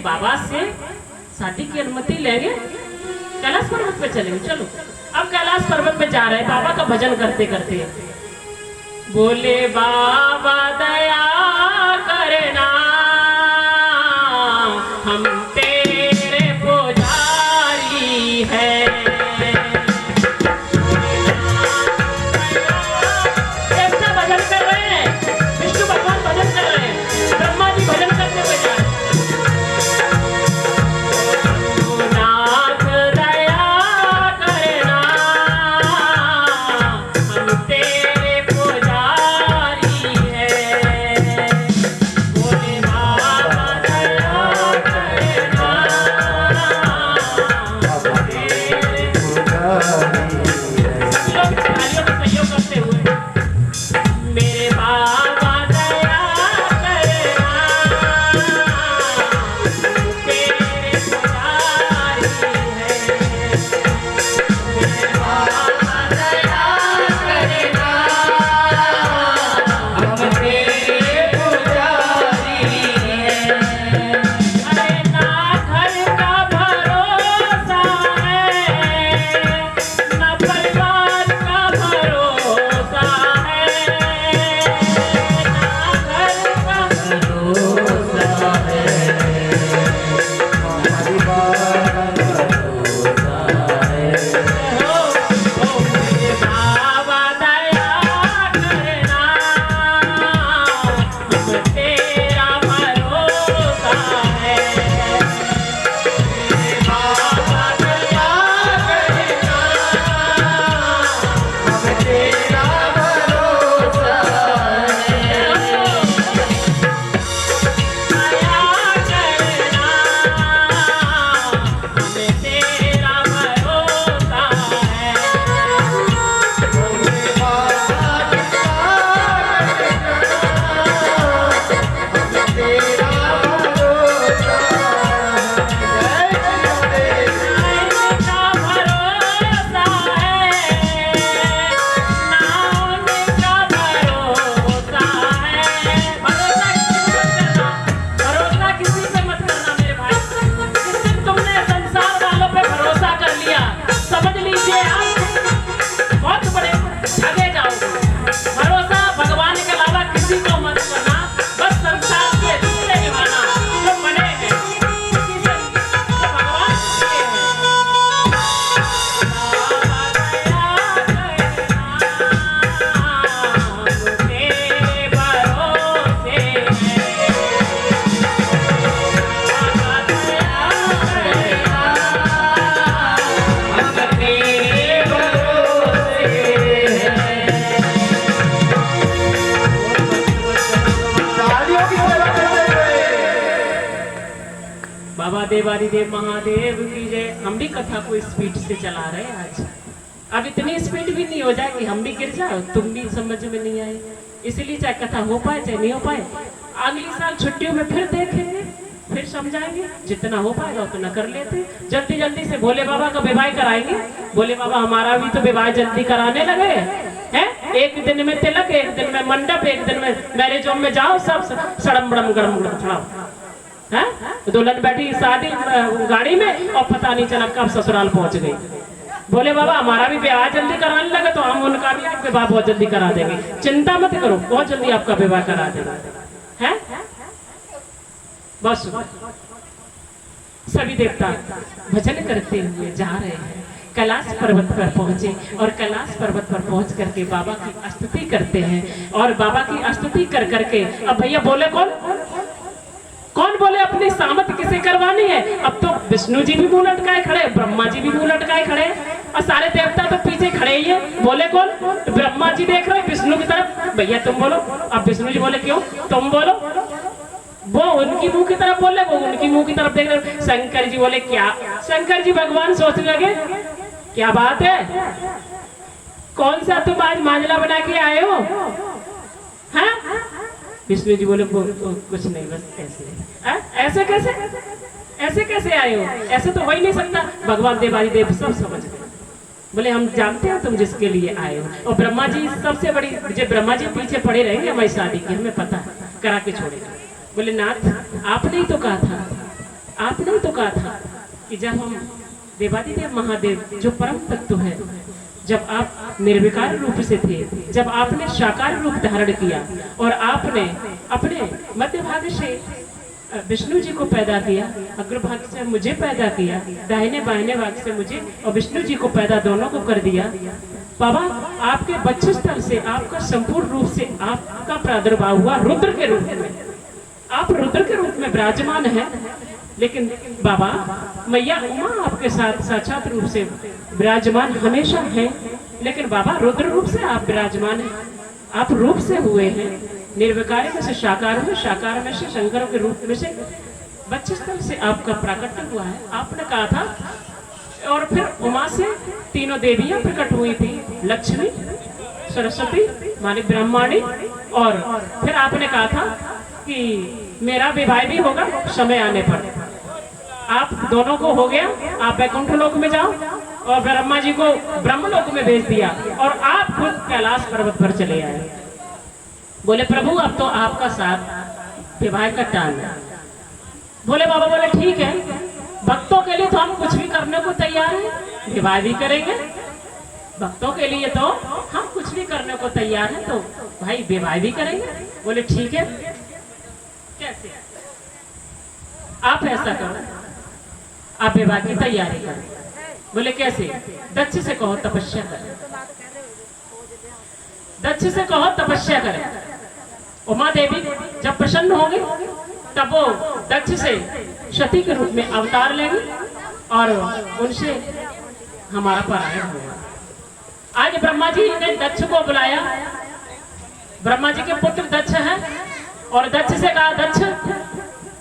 बाबा से शादी की अनुमति लेंगे, कैलाश पर्वत पे चलेंगे। चलो अब कैलाश पर्वत पे जा रहे हैं बाबा का भजन करते करते। बोले बाबा दया करना, हम तेरे पुजारी है। कैसा भजन कर रहे हैं? विष्णु भगवान भजन कर रहे हैं, ब्रह्मा जी भजन करते हुए जा रहे हैं। बाबा देवादिदेव महादेव की जय। हम भी कथा को स्पीड से चला रहे हैं आज। अब इतनी स्पीड भी नहीं हो जाए कि हम भी गिर जाओ, तुम भी समझ में नहीं आए। इसलिए चाहे कथा हो पाए चाहे नहीं हो पाए, अगली साल छुट्टियों में फिर देखेंगे, फिर समझाएंगे। जितना हो पाएगा उतना कर लेते। जल्दी जल्दी से भोले बाबा का विवाह कराएंगे। भोले बाबा हमारा भी तो विवाह जल्दी कराने लगे हैं। एक दिन में तिलक, एक दिन में मंडप, एक दिन में मैरिज होम में जाओ, सब सड़म बड़म गड़म गड़म छड़ाओ। दुल्हन बैठी शादी गाड़ी में और पता नहीं चला कब ससुराल पहुंच गई। बोले बाबा हमारा भी विवाह जल्दी कराने लगे तो हम उनका भी आप विवाह बहुत जल्दी करा देंगे, चिंता मत करो, बहुत जल्दी आपका विवाह करा देंगे। हैं बस सभी देवता भजन करते हुए जा रहे हैं। कैलाश पर्वत पर पहुंचे और कैलाश पर्वत पर पहुंच करके बाबा की स्तुति करते हैं। और बाबा की स्तुति कर करके अब भैया बोले कौन बोले अपनी सामत किसे करवानी है। अब तो विष्णु जी भी मुंह लटकाए खड़े, ब्रह्मा जी भी मुंह लटकाए खड़े और सारे देवता तो पीछे खड़े ही है। बोले कौन? ब्रह्मा जी देख रहे विष्णु की तरफ, भैया तुम बोलो। अब विष्णु जी बोले क्यों तुम बोलो। वो उनकी मुंह की तरफ बोले, वो उनकी मुंह की तरफ देख रहे। शंकर जी बोले क्या? शंकर जी भगवान सोचने लगे क्या बात है, कौन सा तुम आज मांझला बना के आए हो? हाँ विष्णु जी बोले कुछ नहीं, बस ऐसे कैसे, ऐसे कैसे आए हो? ऐसे तो हो ही नहीं सकता। भगवान देवादिदेव सब समझ गए। बोले हम जानते हैं तुम जिसके लिए आए हो। और ब्रह्मा जी सबसे बड़ी, जब ब्रह्मा जी पीछे पड़े रहेंगे हमारी शादी की, हमें पता करा के छोड़ेंगे। बोले नाथ आपने ही तो कहा था आपने तो कहा था कि जब हम देवादिदेव महादेव जो परम तत्व है, जब आप निर्विकार रूप से थे, जब आपने साकार रूप धारण किया और आपने अपने मध्य भाग से विष्णु जी को पैदा किया, अग्रभाग से मुझे पैदा किया, दाहिने बाहिने भाग से मुझे और विष्णु जी को पैदा दोनों को कर दिया। बाबा आपके बक्षस्थल से आपका संपूर्ण रूप से आपका प्रादुर्भाव हुआ रुद्र के रूप में। आप रुद्र के रूप में विराजमान है, लेकिन बाबा मैया उमा आपके साथ साक्षात रूप से विराजमान हमेशा है, लेकिन बाबा रुद्र रूप से आप विराजमान हैं। आप रूप से हुए हैं, निर्विकार में से साकार हुए, साकार में से शंकर के रूप में से बक्षस्थल से आपका प्राकट्य हुआ है। आपने कहा था और फिर उमा से तीनों देवियां प्रकट हुई थी, लक्ष्मी, सरस्वती, मालिक ब्रह्माणी, और फिर आपने कहा था कि मेरा विवाह भी होगा समय आने पर। आप दोनों को हो गया, आप वैकुंठ लोक में जाओ, और ब्रह्मा जी को ब्रह्मलोक में भेज दिया और आप खुद कैलाश पर्वत पर चले आए। बोले प्रभु अब तो आपका साथ विवाह का टाल है। बोले बाबा, बोले ठीक है, भक्तों के लिए तो हम कुछ भी करने को तैयार हैं, विवाह भी करेंगे। भक्तों के लिए तो हम कुछ भी करने को तैयार हैं, तो भाई विवाह भी करेंगे। बोले ठीक है, कैसे? आप ऐसा करो, आप विवाह की तैयारी करो। बोले कैसे? दक्ष से कहो तपस्या करे, दक्ष से कहो तपस्या करे। उमा देवी जब प्रसन्न होगी तब वो दक्ष से सती के रूप में अवतार लेंगी और उनसे हमारा परायण होगा। आज ब्रह्मा जी ने दक्ष को बुलाया, ब्रह्मा जी के पुत्र दक्ष हैं, और दक्ष से कहा दक्ष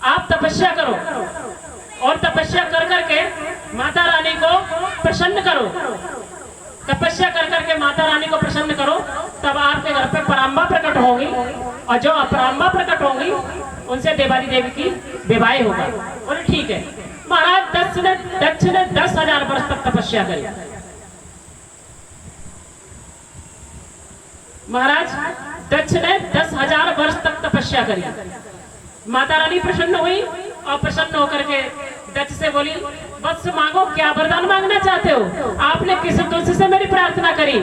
आप तपस्या करो और तपस्या कर करके माता रानी को प्रसन्न करो। तपस्या कर करके माता रानी को प्रसन्न करो, तब आपके घर पे पराम्बा प्रकट होगी, और जो अपराम्बा प्रकट होंगी उनसे देवादी देवी की विवाह होगा। और ठीक है। महाराज दक्ष ने 10,000 वर्ष तक तपस्या करी। महाराज दक्ष ने 10,000 वर्ष तक तपस्या करी। माता रानी प्रसन्न हुई और प्रसन्न होकर के दक्ष से बोली बस मांगो, क्या वरदान मांगना चाहते हो? आपने किस तुलसी से मेरी प्रार्थना करी।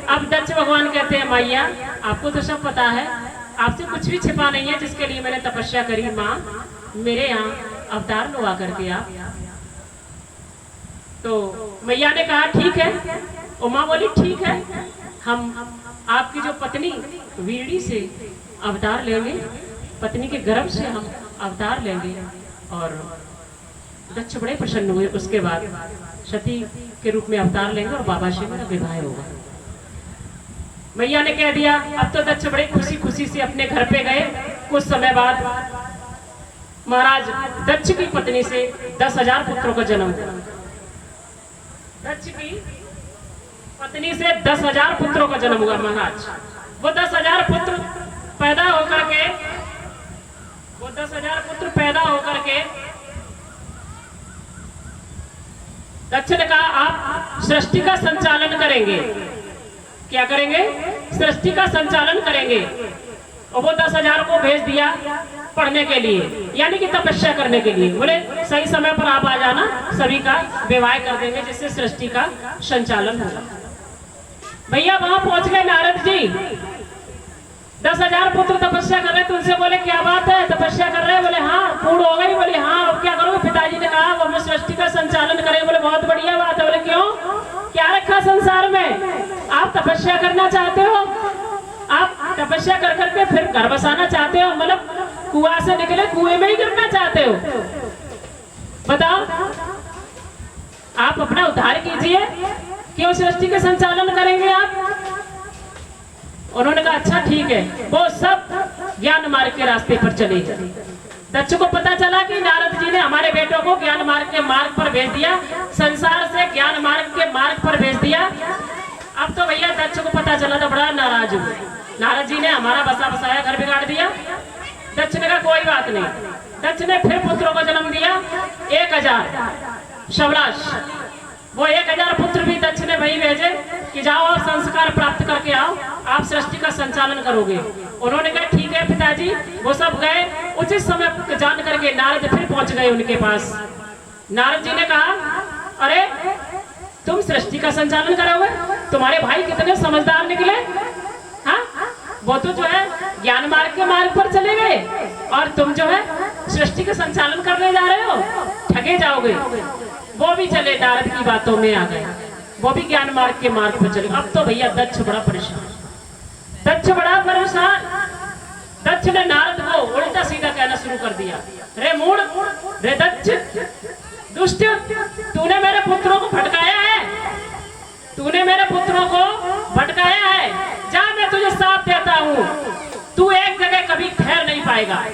अब दक्ष भगवान कहते हैं मैया आपको तो सब पता है, आपसे कुछ भी छिपा नहीं है, जिसके लिए मैंने तपस्या करी। माँ मेरे यहाँ अवतार लो आकर के आप। तो मैया ने कहा ठीक है। उमा बोली ठीक है, हम आपकी जो पत्नी वीरडी से अवतार लेंगे, पत्नी के गर्भ से हम अवतार लेंगे। और दक्ष बड़े प्रसन्न हुए। उसके बाद सती के रूप में अवतार लेंगे और बाबा से मेरा विवाह होगा। मैया ने कह दिया। अब तो दक्ष बड़े खुशी खुशी से अपने घर पे गए। कुछ समय बाद महाराज दक्ष की पत्नी से 10,000 पुत्रों का जन्म हुआ। दक्ष की पत्नी से 10,000 पुत्रों का जन्म हुआ। महाराज वो 10,000 पुत्र पैदा होकर के, वो 10,000 पुत्र पैदा होकर के दक्ष ने कहा आप सृष्टि का संचालन करेंगे। क्या करेंगे? सृष्टि का संचालन करेंगे। और वो 10,000 को भेज दिया पढ़ने के लिए, यानी कि तपस्या करने के लिए। बोले सही समय पर आप आ जाना, सभी का विवाह कर देंगे जिससे सृष्टि का संचालन होगा। भैया वहां पहुंच गए नारद जी। 10,000 पुत्र तपस्या कर रहे थे। उनसे बोले क्या बात है, तपस्या कर रहे हैं? बोले हाँ। पूर्ण हो गई? बोले हाँ। अब क्या करोगे? पिताजी ने कहा वो सृष्टि का संचालन करेंगे। बोले बहुत बढ़िया बात है। बोले क्यों, क्या रखा संसार में? आप तपस्या करना चाहते हो, आप तपस्या कर करके फिर घर बसाना चाहते हो, मतलब कुआं से निकले कुएं में ही गिरना चाहते हो। बताओ, आप अपना उद्धार कीजिए, क्यों सृष्टि का संचालन करेंगे आप? उन्होंने कहा अच्छा ठीक है। वो सब ज्ञान मार्ग के रास्ते पर चले गए। दक्ष को पता चला कि नारद जी ने हमारे बेटों को ज्ञान मार्ग के मार्ग पर भेज दिया, संसार से ज्ञान मार्ग के मार्ग पर भेज दिया। अब तो भैया दक्ष को पता चला तो बड़ा नाराज हुआ। नारद जी ने हमारा बसा बसाया घर बिगाड़ दिया। दक्ष ने कहा कोई बात नहीं। दक्ष ने फिर पुत्रों को जन्म दिया 1000 शवराश। वो 1000 पुत्र भी दक्ष ने वही भेजे कि जाओ और संस्कार प्राप्त करके आओ, आप सृष्टि का संचालन करोगे। उन्होंने कहा ठीक है गए पिताजी, वो सब गए। उचित समय जान करके नारद फिर पहुंच गए उनके पास। नारद जी ने कहा, अरे तुम सृष्टि का संचालन करोगे? तुम्हारे भाई कितने समझदार निकले। हाँ, वो तो जो है ज्ञान मार्ग के मार्ग पर चले गए और तुम जो है सृष्टि का संचालन करने जा रहे हो, ठगे जाओगे। वो भी चले, नारद की बातों में आ गए, वो भी ज्ञान मार्ग के मार्ग पर चले। अब तो भैया दक्ष बड़ा परेशान, दक्ष बड़ा परेशान। दक्ष ने नारद को उल्टा सीधा कहना शुरू कर दिया, रे मूढ़, रे दक्ष, दुष्ट, तूने मेरे पुत्रों को भटकाया है, तूने मेरे पुत्रों को भटकाया है। जा, मैं तुझे साथ देता हूँ, तू एक जगह कभी ठहर नहीं पाएगा।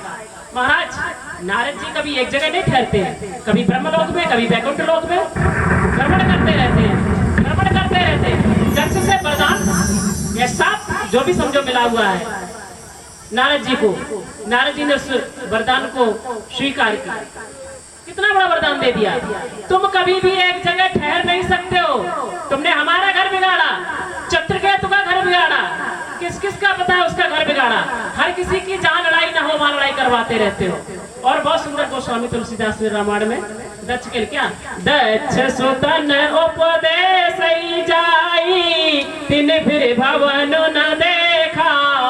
महाराज, नारद जी कभी एक जगह नहीं ठहरते हैं, कभी ब्रह्मलोक में, कभी वैकुंठ लोक में भ्रमण करते रहते हैं, भ्रमण करते रहते हैं। दक्ष से वरदान ये साथ जो भी समझो मिला हुआ है नारद जी को। नारद जी ने उस वरदान को स्वीकार किया। कितना बड़ा वरदान दे दिया, तुम कभी भी एक जगह ठहर नहीं सकते हो। तुमने हमारा घर बिगाड़ा, चित्रकेतु का घर बिगाड़ा, किस किस का पता है उसका घर बिगाड़ा। हर किसी की जहाँ लड़ाई ना हो वहाँ लड़ाई करवाते रहते हो। और बहुत सुंदर गोस्वामी तुलसीदास ने रामायण में दक्ष के क्या, दक्ष सुतन उपदेश जाई, तिन फिर भवन न देखाई।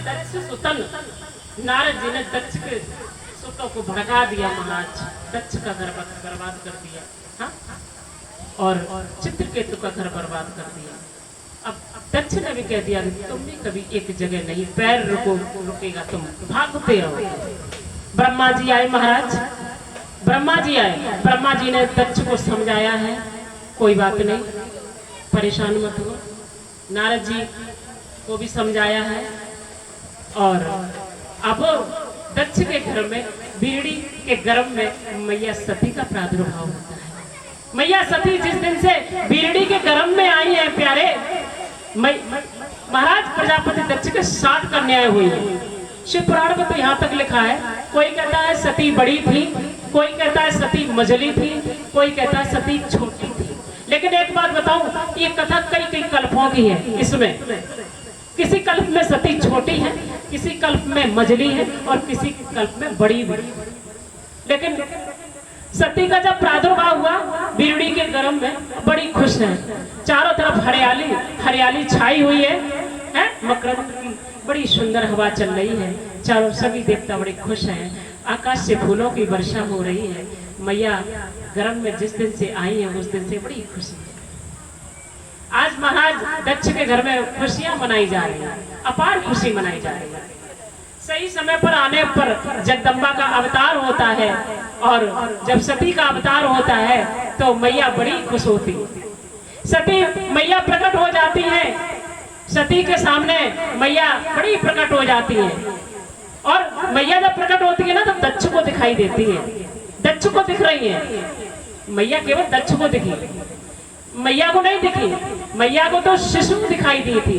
दक्ष सुतन नारद जी ने दक्ष के सुतों को भड़का दिया। महाराज, दक्ष का घर बर्बाद कर दिया। हाँ? और चित्रकेतु का घर बर्बाद कर दिया। अब दक्ष ने भी कह दिया, तुम भी कभी एक जगह नहीं, पैर रुकेगा, तुम भागते रहो। ब्रह्मा जी आए महाराज, ब्रह्मा जी आए। ब्रह्मा जी ने दक्ष को समझाया है, कोई बात नहीं, परेशान मत हो। नारद जी को भी समझाया है। और अब दक्ष के घर में, बीड़ी के गर्भ में मैया सती का प्रादुर्भाव होता है। मैया सती जिस दिन से बीड़ी के गर्भ में आई है प्यारे, महाराज प्रजापति दक्ष के 60 कन्याएं हुई है। शिव पुराण में तो यहाँ तक लिखा है, कोई कहता है सती बड़ी थी, कोई कहता है सती मझली थी, कोई कहता है सती छोटी थी। लेकिन एक बात बताऊं, ये कथा कई कई कल्पों की है। इसमें किसी कल्प में सती छोटी है, किसी कल्प में मझली है और किसी कल्प में बड़ी है। लेकिन सती का जब प्रादुर्भाव हुआ बीड़ी के गर्भ में, बड़ी खुश है, चारों तरफ हरियाली हरियाली छाई हुई है, मकरंद की बड़ी सुंदर हवा चल रही है, चारों सभी देवता बड़े खुश हैं, आकाश से फूलों की वर्षा हो रही है। मैया गर्भ में जिस दिन से आई है उस दिन से बड़ी खुशी है। आज महाराज दक्ष के घर में खुशियां मनाई जा रही है, अपार खुशी मनाई जा रही है। सही समय पर आने पर जगदम्बा का अवतार होता है और जब सती का अवतार होता है तो मैया बड़ी खुश होती है। सती मैया प्रकट हो जाती है, सती के सामने मैया बड़ी प्रकट हो जाती है। और मैया जब प्रकट होती है ना तो दक्ष को दिखाई देती है, दक्ष को दिख रही है। मैया केवल दक्ष को दिखी, मैया को नहीं दिखी। मैया को तो शिशु दिखाई दी थी।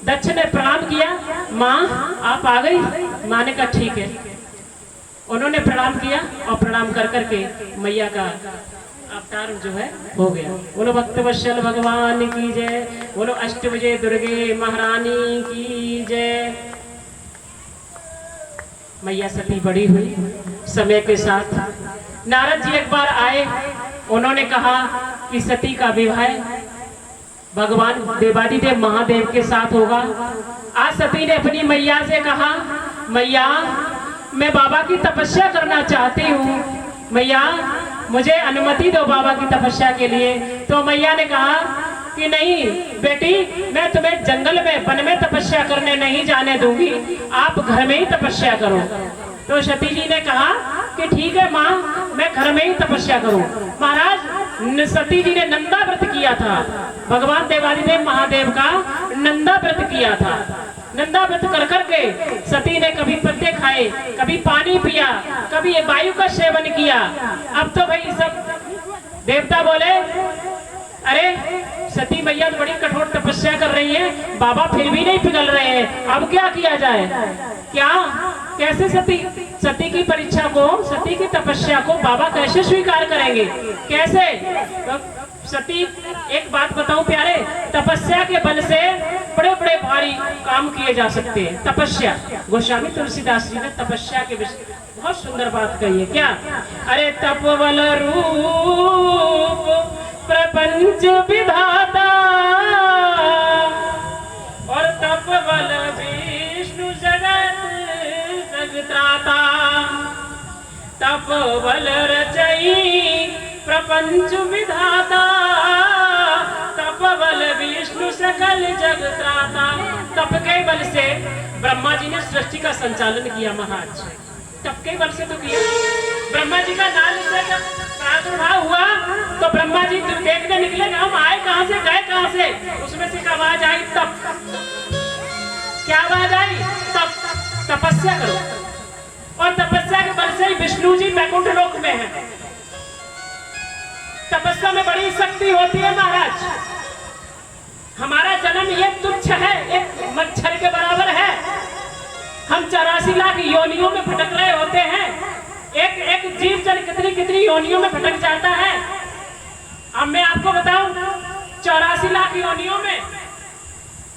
दक्ष ने प्रणाम किया, माँ आप आ गई। माँ ने कहा ठीक है। उन्होंने प्रणाम किया और प्रणाम कर करके मैया का अवतार जो है हो गया। बोलो भक्तवत्सल भगवान की जय, बोलो अष्टभुजे दुर्गे महारानी की जय। मैया सती बड़ी हुई समय के साथ। नारद जी एक बार आए, उन्होंने कहा कि सती का विवाह भगवान देवादिदेव महादेव के साथ होगा। आज सती ने अपनी मैया से कहा, मैया मैं बाबा की तपस्या करना चाहती हूँ, मैया मुझे अनुमति दो बाबा की तपस्या के लिए। तो मैया ने कहा कि नहीं बेटी, मैं तुम्हें जंगल में वन में तपस्या करने नहीं जाने दूंगी, आप घर में ही तपस्या करो। तो सती जी ने कहा कि ठीक है माँ, मैं घर में ही तपस्या करूं। महाराज सती जी ने नंदा व्रत किया था, भगवान देवादिदेव महादेव का नंदा व्रत किया था। नंदा व्रत कर करके सती ने कभी पत्ते खाए, कभी पानी पिया, कभी वायु का सेवन किया। अब तो भाई सब देवता बोले अरे सती मैया तो बड़ी कठोर तपस्या कर रही है, बाबा फिर भी नहीं पिघल रहे हैं, अब क्या किया जाए? क्या कैसे सती की परीक्षा को, सती की तपस्या को बाबा कैसे स्वीकार करेंगे? कैसे? तो सती, एक बात बताऊं प्यारे, तपस्या के बल से बड़े बड़े भारी काम किए जा सकते हैं। तपस्या, गोस्वामी तुलसीदास जी ने तपस्या के विषय बहुत सुंदर बात कही है। क्या? अरे तपवल रूप प्रपंच विधाता और तपवल विष्णु जगत जगत्राता, तपवल रचई प्रपंच विधाता, तपवल विष्णु सकल जगत्राता। तप के बल से ब्रह्मा जी ने सृष्टि का संचालन किया। महाराज तप के बल से तो किया। ब्रह्मा जी का नाम से जब प्रादुर्भाव हुआ तो ब्रह्मा जी देखने निकले, हम आए कहां से, गए कहां से? उसमें से आवाज आई तप। क्या आवाज आई? तप, तपस्या करो। और तपस्या के बल से ही विष्णु जी वैकुंठ लोक में है। तपस्या में बड़ी शक्ति होती है महाराज। हमारा जन्म ये तुच्छ है, एक मच्छर के बराबर है। हम 84 लाख योनियों में भटक रहे होते हैं। एक एक जीव जल कितनी कितनी योनियों में भटक जाता है। अब मैं आपको बताऊं, 84 लाख योनियों में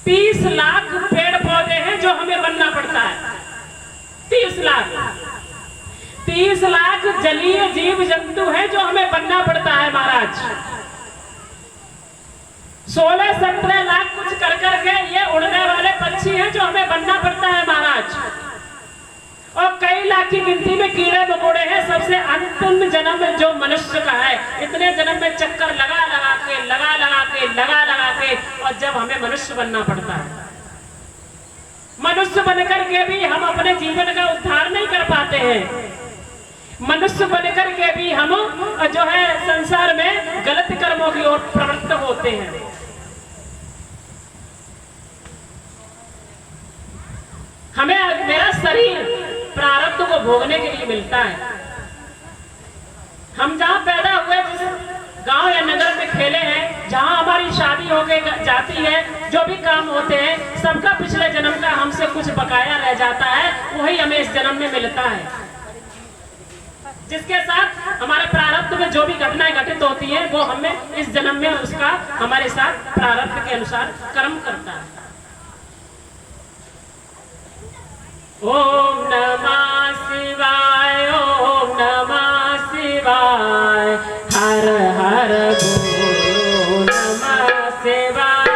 30 लाख पेड़ पौधे हैं जो हमें बनना पड़ता है। 30 लाख जलीय जीव जंतु हैं जो हमें बनना पड़ता है महाराज। 16-17 लाख कुछ कर करके ये उड़ने वाले पक्षी हैं जो हमें बनना पड़ता है महाराज। और कई लाख की गिनती में कीड़े मकोड़े हैं। सबसे अंतिम जन्म जो मनुष्य का है, इतने जन्म में चक्कर लगा लगा के और जब हमें मनुष्य बनना पड़ता है। मनुष्य बनकर के भी हम अपने जीवन का उद्धार नहीं कर पाते हैं। मनुष्य बनकर के भी हम जो है संसार में गलत कर्मों की ओर प्रवृत्त होते हैं। हमें मेरा शरीर प्रारब्ध को भोगने के लिए मिलता है। हम जहां पैदा हुए, जिस गांव या नगर में खेले हैं, जहां हमारी शादी हो गई जाती है, जो भी काम होते हैं, सबका पिछले जन्म का हमसे कुछ बकाया रह जाता है, वही हमें इस जन्म में मिलता है। जिसके साथ हमारे प्रारब्ध में जो भी घटनाएं घटित होती हैं, वो हमें इस जन्म में उसका हमारे साथ प्रारब्ध के अनुसार कर्म करता है। ओम नमः शिवाय, ओम नमः शिवाय, हर हर बोल नमः शिवाय।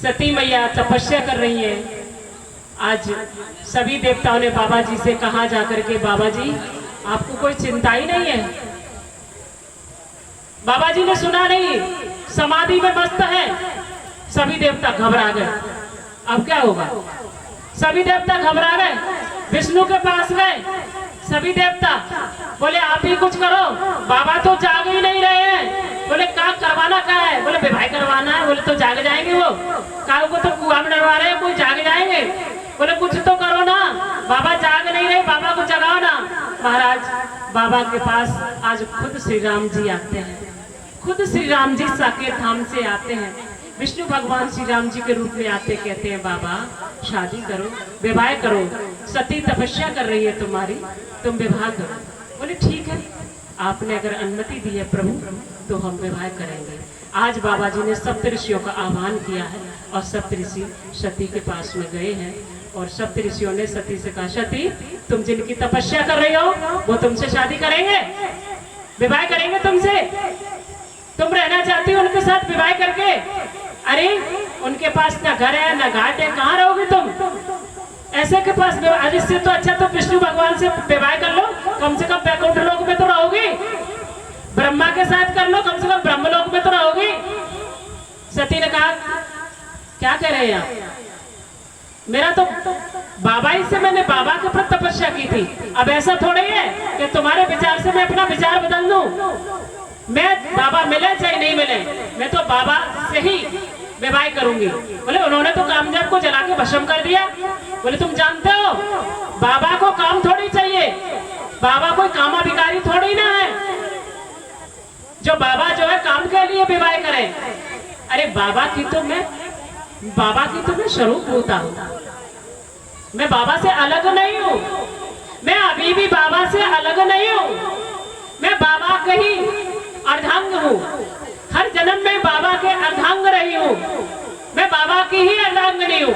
सती मैया तपस्या कर रही है। आज सभी देवताओं ने बाबा जी से कहा जाकर के, बाबा जी आपको कोई चिंता ही नहीं है। बाबा जी ने सुना नहीं, समाधि में मस्त है। सभी देवता घबरा गए। अब क्या होगा? सभी देवता घबरा गए, विष्णु के पास गए। सभी देवता बोले आप ही कुछ करो, बाबा तो जाग ही नहीं रहे हैं। बोले क्या करवाना क्या है? बोले विवाह करवाना है। बोले तो जाग जाएंगे वो, काल को तो कुआं में डरवा रहे हैं, कोई जाग जाएंगे। बोले कुछ तो करो ना, बाबा जाग नहीं रहे, बाबा को जगाओ ना। महाराज बाबा के पास आज खुद श्री राम जी आते हैं, खुद श्री राम जी साकेत धाम से आते हैं। विष्णु भगवान श्री राम जी के रूप में आते कहते हैं बाबा शादी करो, विवाह करो, सती तपस्या कर रही है तुम्हारी, तुम विवाह करो। बोले ठीक है, आपने अगर अनुमति दी है प्रभु तो हम विवाह करेंगे। आज बाबा जी ने सप्त ऋषियों का आह्वान किया है और सप्त ऋषि सती के पास में गए हैं और सप्त ऋषियों ने सती से कहा, सती तुम जिनकी तपस्या कर रही हो वो तुमसे शादी करेंगे, विवाह करेंगे तुमसे। तुम रहना चाहती हो उनके साथ विवाह करके? अरे उनके पास ना घर है ना घाट है, कहाँ रहोगे तुम? ऐसे के पास इससे तो अच्छा तो विष्णु भगवान से विवाह कर लो, कम से कम वैकुंठ लोक में तो रहोगी। ब्रह्मा के साथ कर लो, कम से कम ब्रह्मलोक में तो रहोगी। सती ने कहा क्या कह रहे हैं आप? मेरा तो बाबा ही से मैंने बाबा के प्रति तपस्या की थी, अब ऐसा थोड़ी है कि तुम्हारे विचार से मैं अपना विचार बदल दूं। मैं बाबा मिले चाहे नहीं मिले, मैं तो बाबा से ही विवाह करूंगी। बोले उन्होंने तो कामदेव को जला के भस्म कर दिया। बोले तुम जानते हो बाबा को काम थोड़ी चाहिए, बाबा कोई कामा भिखारी थोड़ी ना है जो बाबा जो है काम के लिए विवाह करे। अरे बाबा की तो मैं स्वरूप होता हूँ, मैं बाबा से अलग नहीं हूँ, मैं अभी भी बाबा से अलग नहीं हूँ, मैं बाबा का ही अर्धांग हूँ। हर जन्म में बाबा के अर्धांग रही हूँ, मैं बाबा की ही अर्धांगिनी हूँ।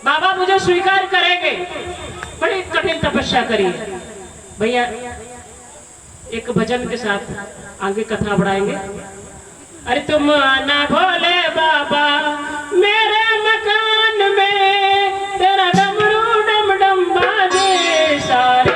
बाबा मुझे स्वीकार करेंगे। बड़ी कठिन तपस्या करी भैया। एक भजन के साथ आगे कथा बढ़ाएंगे। अरे तुम आना भोले बाबा मेरे मकान में, तेरा डमरू डम डम बाजे सारे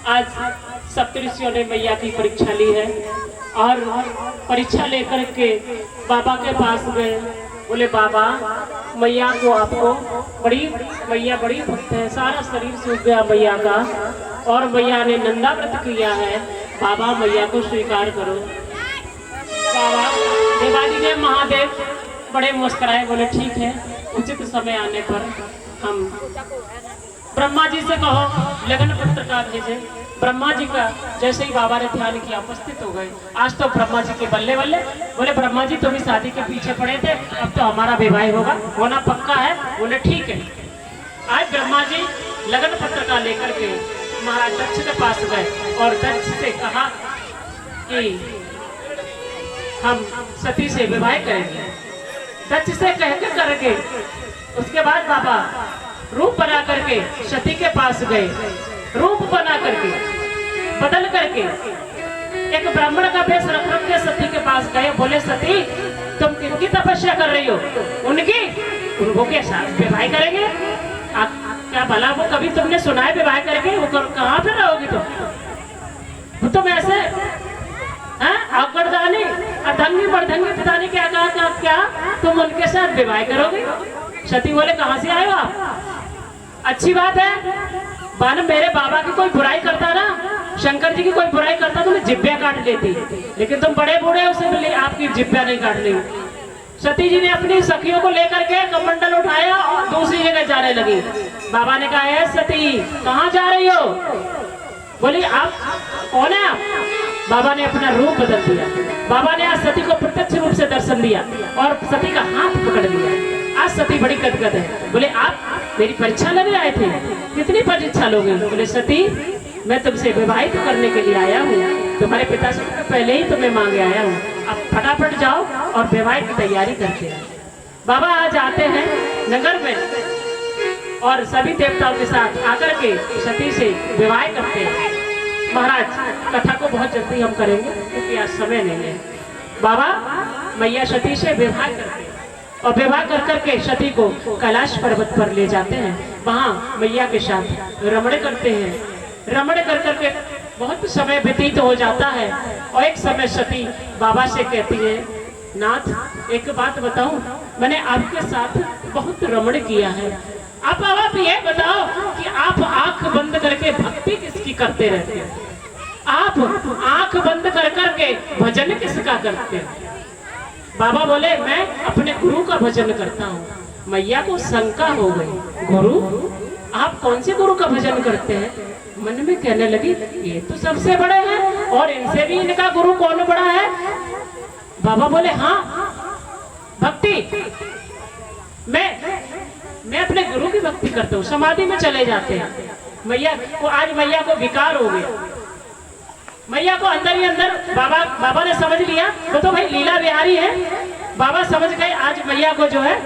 आज सप्तऋषियों ने मैया की परीक्षा ली है और परीक्षा लेकर के बाबा के पास गए। बोले बाबा मैया को आपको मैया बड़ी भक्त है, सारा शरीर सूख गया मैया का और मैया ने नंदा व्रत किया है, बाबा मैया को स्वीकार करो। बाबा देवादी देव महादेव बड़े मुस्कुराए, बोले ठीक है, उचित समय आने पर हम ब्रह्मा जी से कहो लगन पत्र का भेजे। ब्रह्मा जी का जैसे ही बाबा ने ध्यान किया उपस्थित हो गए। आज तो ब्रह्मा जी के बल्ले बल्ले। बोले ब्रह्मा जी तुम शादी के पीछे पड़े थे, अब तो हमारा विवाह होगा, होना पक्का है। बोले ठीक है। आज ब्रह्मा जी लगन पत्र का लेकर के महाराज दक्ष के पास गए और दक्ष से कहा कि हम सती से विवाह करेंगे। दक्ष से कहकर करेंगे। उसके बाद बाबा रूप बना करके सती के पास गए, रूप बना करके बदल करके एक ब्राह्मण का वेश रख के सती के पास गए। बोले सती तुम किनकी तपस्या कर रही हो? उनको के साथ विवाह करेंगे? क्या भला वो कभी तुमने सुना है विवाह करेंगे? वो कहाँ पे रहोगी तुम? तुम ऐसे अकड़दानी अर्धंगी बर्धंगी पता नहीं क्या कहा क्या तुम उनके साथ विवाह करोगे? सती बोले कहाँ से आए हो आप? अच्छी बात है, बान मेरे बाबा की कोई बुराई करता ना, शंकर जी की कोई बुराई करता तो मैं जिब्बिया काट लेती, लेकिन तुम बड़े बूढ़े उसे आपकी जिब्बिया नहीं काट ली। सती जी ने अपनी सखियों को लेकर के कमंडल उठाया और दूसरी जगह जाने लगी। बाबा ने कहा है सती कहाँ जा रही हो? बोली आप कौन है आप? बाबा ने अपना रूप बदल दिया। बाबा ने आज सती को प्रत्यक्ष रूप से दर्शन दिया और सती का हाथ पकड़ लिया। आज सती बड़ी गदगद है। बोले आप मेरी परीक्षा लेने आए थे? कितनी परीक्षा लोगे? बोले सती मैं तुमसे विवाहित करने के लिए आया हूँ, तुम्हारे पिताजी को पहले ही तुम्हें मांगे आया हूँ, अब फटाफट जाओ और विवाह की तैयारी करते हैं। बाबा आज आते हैं नगर में और सभी देवताओं के साथ आकर के सती से विवाह करते हैं। महाराज कथा को बहुत जल्दी हम करेंगे क्योंकि आज समय नहीं है। बाबा मैया सती से विवाह करते हैं और विवाह कर करके सती को कैलाश पर्वत पर ले जाते हैं। वहाँ मैया के साथ रमण करते हैं। रमण कर करके बहुत समय व्यतीत हो जाता है और एक समय सती बाबा से कहती है नाथ एक बात बताऊं, मैंने आपके साथ बहुत रमण किया है। आप ये बताओ कि आप आंख बंद करके भक्ति किसकी करते रहते हैं? आप आंख बंद कर करके भजन किसका करते हैं? बाबा बोले मैं अपने गुरु का भजन करता हूँ। मैया को शंका हो गई, गुरु आप कौन से गुरु का भजन करते हैं? मन में कहने लगी ये तो सबसे बड़े हैं और इनसे भी इनका गुरु कौन बड़ा है? बाबा बोले हाँ भक्ति, मैं अपने गुरु की भक्ति करता हूँ। समाधि में चले जाते हैं। मैया को आज मैया को विकार हो गया। मैया को अंदर ही अंदर बाबा ने समझ लिया, वो तो भाई लीला बिहारी है। बाबा समझ गए आज मैया को जो है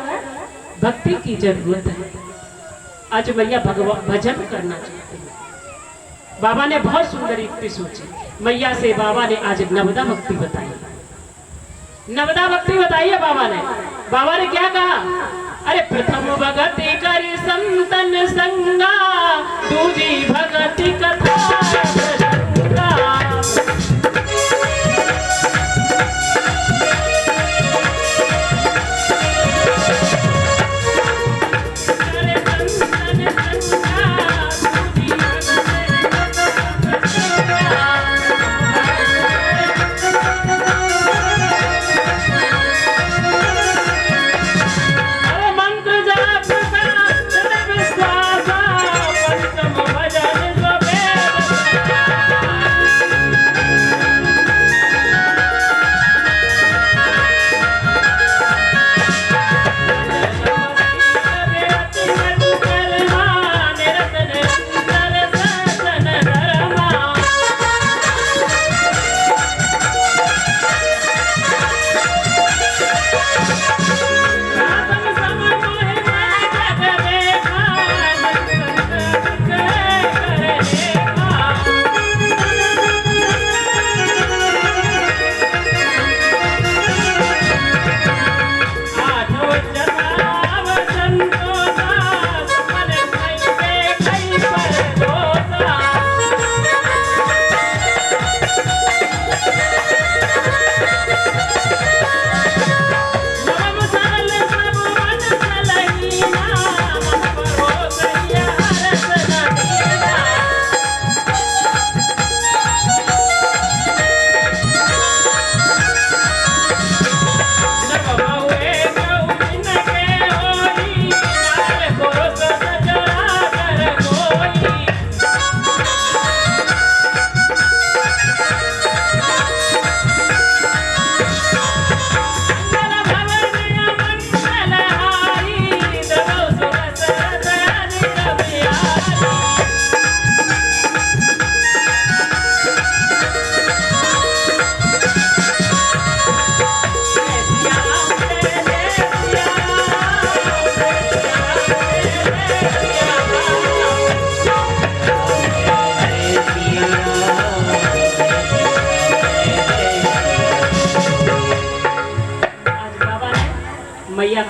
भक्ति की जरूरत है, आज मैया भजन करना चाहती है। बाबा ने बहुत सुंदर युक्ति सोची। मैया से बाबा ने आज नवदा भक्ति बताई। नवदा भक्ति बताई है बाबा ने। बाबा ने क्या कहा? अरे प्रथम भगति कर संतन संगा, दूजी भगति कथा भजन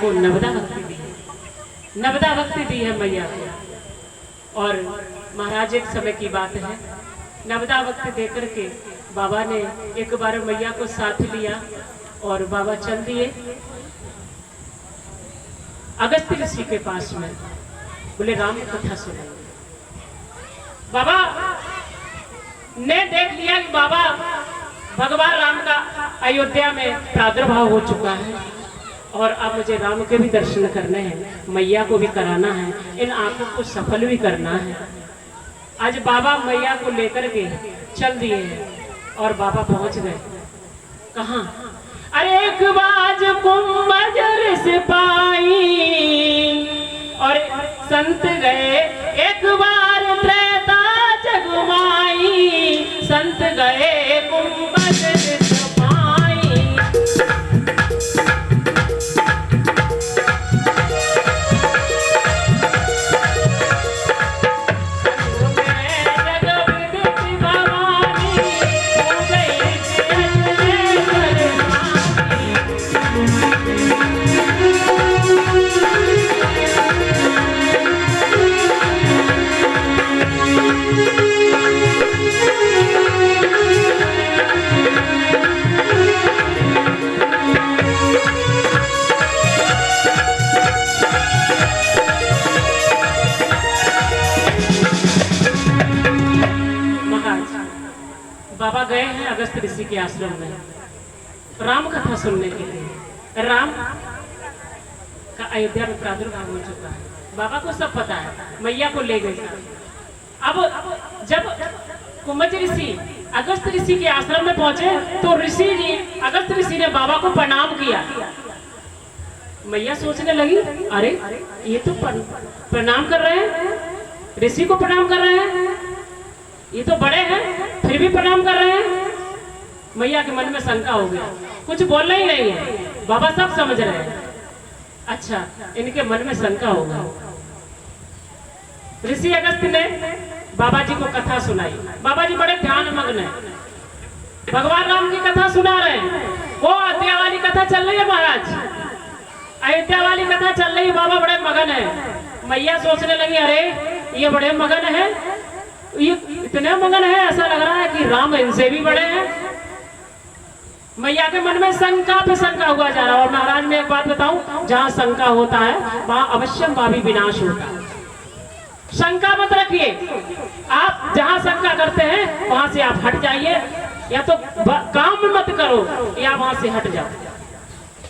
को नवदा भक्ति दी है, नवदा भक्ति दी है मैया को। और महाराज एक समय की बात है, नवदा भक्ति देकर के बाबा ने एक बार मैया को साथ लिया और बाबा चल दिए अगस्त्य ऋषि के पास में, बोले राम कथा सुनाइए। बाबा ने देख लिया कि बाबा भगवान राम का अयोध्या में प्रादुर्भाव हो चुका है और अब मुझे राम के भी दर्शन करने हैं, मैया को भी कराना है, इन आंखों को सफल भी करना है। आज बाबा मैया को लेकर के चल दिए और बाबा पहुंच गए कहाँ? अरे एक बाज कुंभज से पाई और संत गए, एक बार त्रेता जगमाई, संत गए कुंभज से पाई। बाबा गए हैं अगस्त्य ऋषि के आश्रम में राम कथा सुनने के लिए। राम का अयोध्या में प्रादुर्भाव हो चुका है, बाबा को सब पता है, मैया को ले गए। अब जब कुंभज ऋषि अगस्त्य ऋषि के आश्रम में पहुंचे तो ऋषि जी अगस्त्य ऋषि ने बाबा को प्रणाम किया। मैया सोचने लगी अरे ये तो प्रणाम कर रहे हैं, ऋषि को प्रणाम कर रहे हैं, ये तो बड़े हैं फिर भी प्रणाम कर रहे हैं। मैया के मन में शंका हो गया, कुछ बोलना ही नहीं है, बाबा सब समझ रहे हैं। अच्छा, इनके मन में शंका होगा। ऋषि अगस्त्य ने बाबा जी को कथा सुनाई। बाबा जी बड़े ध्यान मग्न है, भगवान राम की कथा सुना रहे हैं। वो अयोध्या वाली कथा चल रही है महाराज, अयोध्या वाली कथा चल रही है, बाबा बड़े मगन है। मैया सोचने लगी अरे ये बड़े मगन है, ये इतने मगन है, ऐसा लग रहा है कि राम इनसे भी बड़े हैं। मैया के मन में शंका पे शंका हुआ जा रहा है। और महाराज मैं एक बात बताऊं, जहां शंका होता है वहां अवश्य भावी विनाश होता है। शंका मत रखिए, आप जहां शंका करते हैं वहां से आप हट जाइए, या तो काम मत करो या वहां से हट जाओ।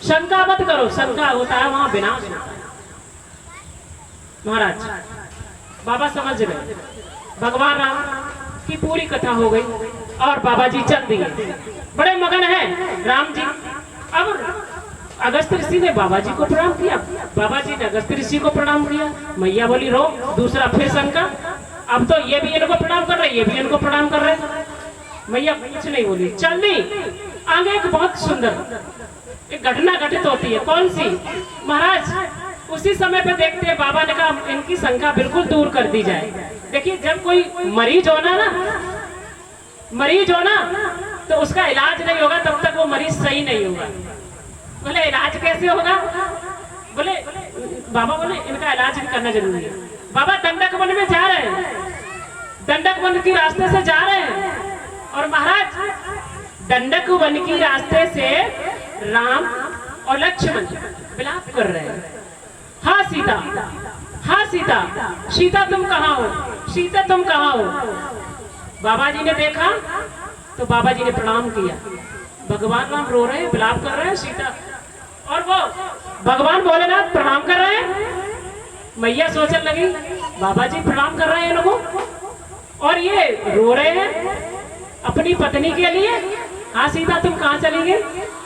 शंका मत करो, शंका होता है वहां विनाश होता है। महाराज बाबा समझ गए, भगवान राम की पूरी कथा हो गई और बाबा जी चल दिए, बड़े मगन हैं राम जी। अब अगस्त्य ऋषि ने बाबा जी को प्रणाम किया, बाबा जी ने अगस्त्य ऋषि को प्रणाम किया। मैया बोली रो, दूसरा फिर शंका, अब तो ये भी इनको प्रणाम कर रहे, ये भी इनको प्रणाम कर रहे। मैया कुछ नहीं बोली, चल दी। आगे एक बहुत सुंदर एक घटना घटित होती है। कौन सी महाराज? उसी समय पे देखते हैं बाबा ने कहा इनकी शंका बिल्कुल दूर कर दी जाए। देखिए जब कोई मरीज होना तो उसका इलाज नहीं होगा तब तक वो मरीज सही नहीं होगा। बोले इलाज कैसे होगा? बोले बाबा बोले इनका इलाज भी करना जरूरी है। बाबा दंडक वन में जा रहे हैं, दंडक वन के रास्ते से जा रहे हैं और महाराज दंडक वन की रास्ते से राम और लक्ष्मण विलाप कर रहे हैं, हाँ सीता, हाँ सीता, सीता तुम कहाँ हो, सीता तुम कहाँ हो। बाबा जी ने देखा तो बाबा जी ने प्रणाम किया। भगवान राम रो रहे हैं, विलाप कर रहे हैं, सीता और वो भगवान भोलेनाथ प्रणाम कर रहे हैं। मैया सोचने लगी बाबा जी प्रणाम कर रहे हैं इनको और ये रो रहे हैं अपनी पत्नी के लिए। हाँ सीता तुम कहाँ चली गई,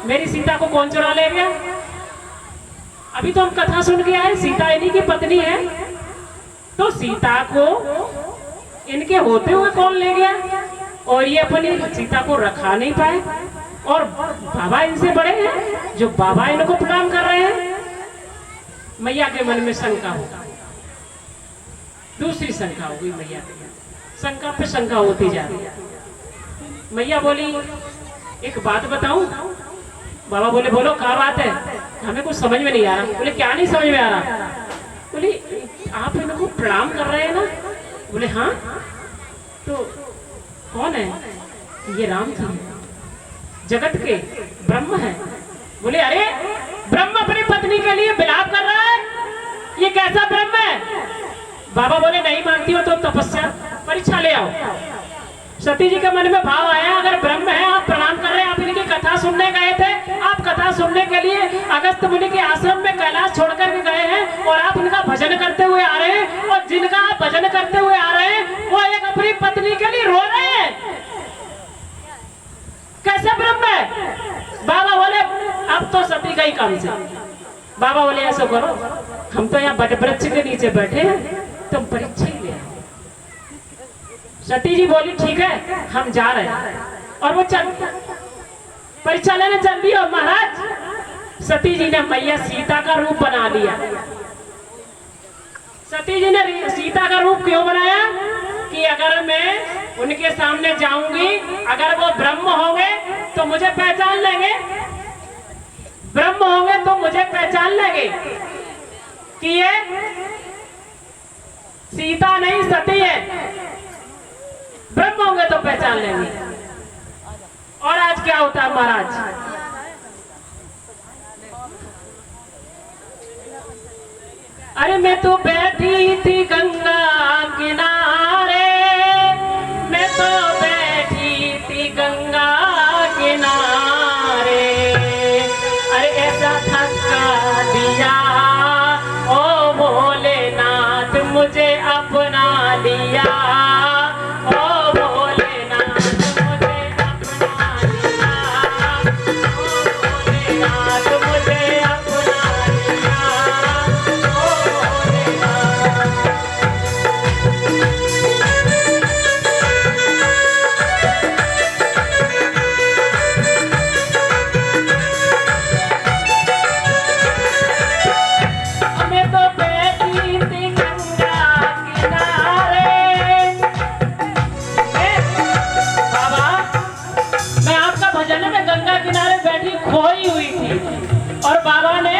मेरी सीता को कौन चुरा ले गया? अभी तो हम कथा सुन के आए, सीता इन्हीं की पत्नी है, तो सीता को इनके होते हुए कौन ले गया? और ये अपनी सीता को रखा नहीं पाए और बाबा इनसे बड़े हैं जो बाबा इनको प्रणाम कर रहे हैं। मैया के मन में शंका हो, दूसरी शंका हो गई मैया के, शंका पे शंका होती जा रही है। मैया बोली एक बात बताऊं? बाबा बोले बोलो क्या बात है? हमें कुछ समझ में नहीं आ रहा। बोले क्या नहीं समझ में आ रहा? बोले आप इनको प्रणाम कर रहे हैं ना? बोले हाँ। तो कौन है? ये राम जी जगत के ब्रह्म है। बोले अरे ब्रह्म अपनी पत्नी के लिए विलाप कर रहा है, ये कैसा ब्रह्म है? बाबा बोले नहीं मानती हो तो तपस्या परीक्षा ले आओ। सती जी के मन में भाव आया, अगर ब्रह्म है, आप प्रणाम कर रहे हैं, आप इनकी कथा सुनने गए थे, आप कथा सुनने के लिए अगस्त मुनि के आश्रम में कैलाश छोड़कर के गए हैं और आप उनका भजन करते हुए आ रहे हैं, और जिनका आप भजन करते हुए आ रहे हैं वो एक अपनी पत्नी के लिए रो रहे हैं, कैसे ब्रह्म है? बाबा बोले अब तो सती का ही काम से। बाबा बोले ऐसा करो, हम तो यहाँ बट वृक्ष के नीचे बैठे हैं, तुम परीक्षा ही ले आओ। सती जी बोली ठीक है हम जा रहे हैं, और वो चल परीक्षा लेने चल दी। और महाराज सती जी ने मैया सीता का रूप बना लिया। सती जी ने सीता का रूप क्यों बनाया? कि अगर मैं उनके सामने जाऊंगी, अगर वो ब्रह्म होंगे तो मुझे पहचान लेंगे, ब्रह्म होंगे तो मुझे पहचान लेंगे कि ये सीता नहीं सती है, ब्रह्म होंगे तो पहचान लेंगे। और आज क्या होता है महाराज? अरे मैं तो बैठी थी गंगा किनारे, मैं तो बैठी थी गंगा किनारे, अरे ऐसा थका दिया ओ भोलेनाथ मुझे अपना लिया, ओ भोलेनाथ मुझे अपना लिया, ओ भोलेनाथ मुझे अपना लिया, ओ भोलेनाथ। हमें तो बैठी थी गंगा किनारे, बाबा मैं आपका भजन में गंगा किनारे बैठी खोई हुई थी, और बाबा ने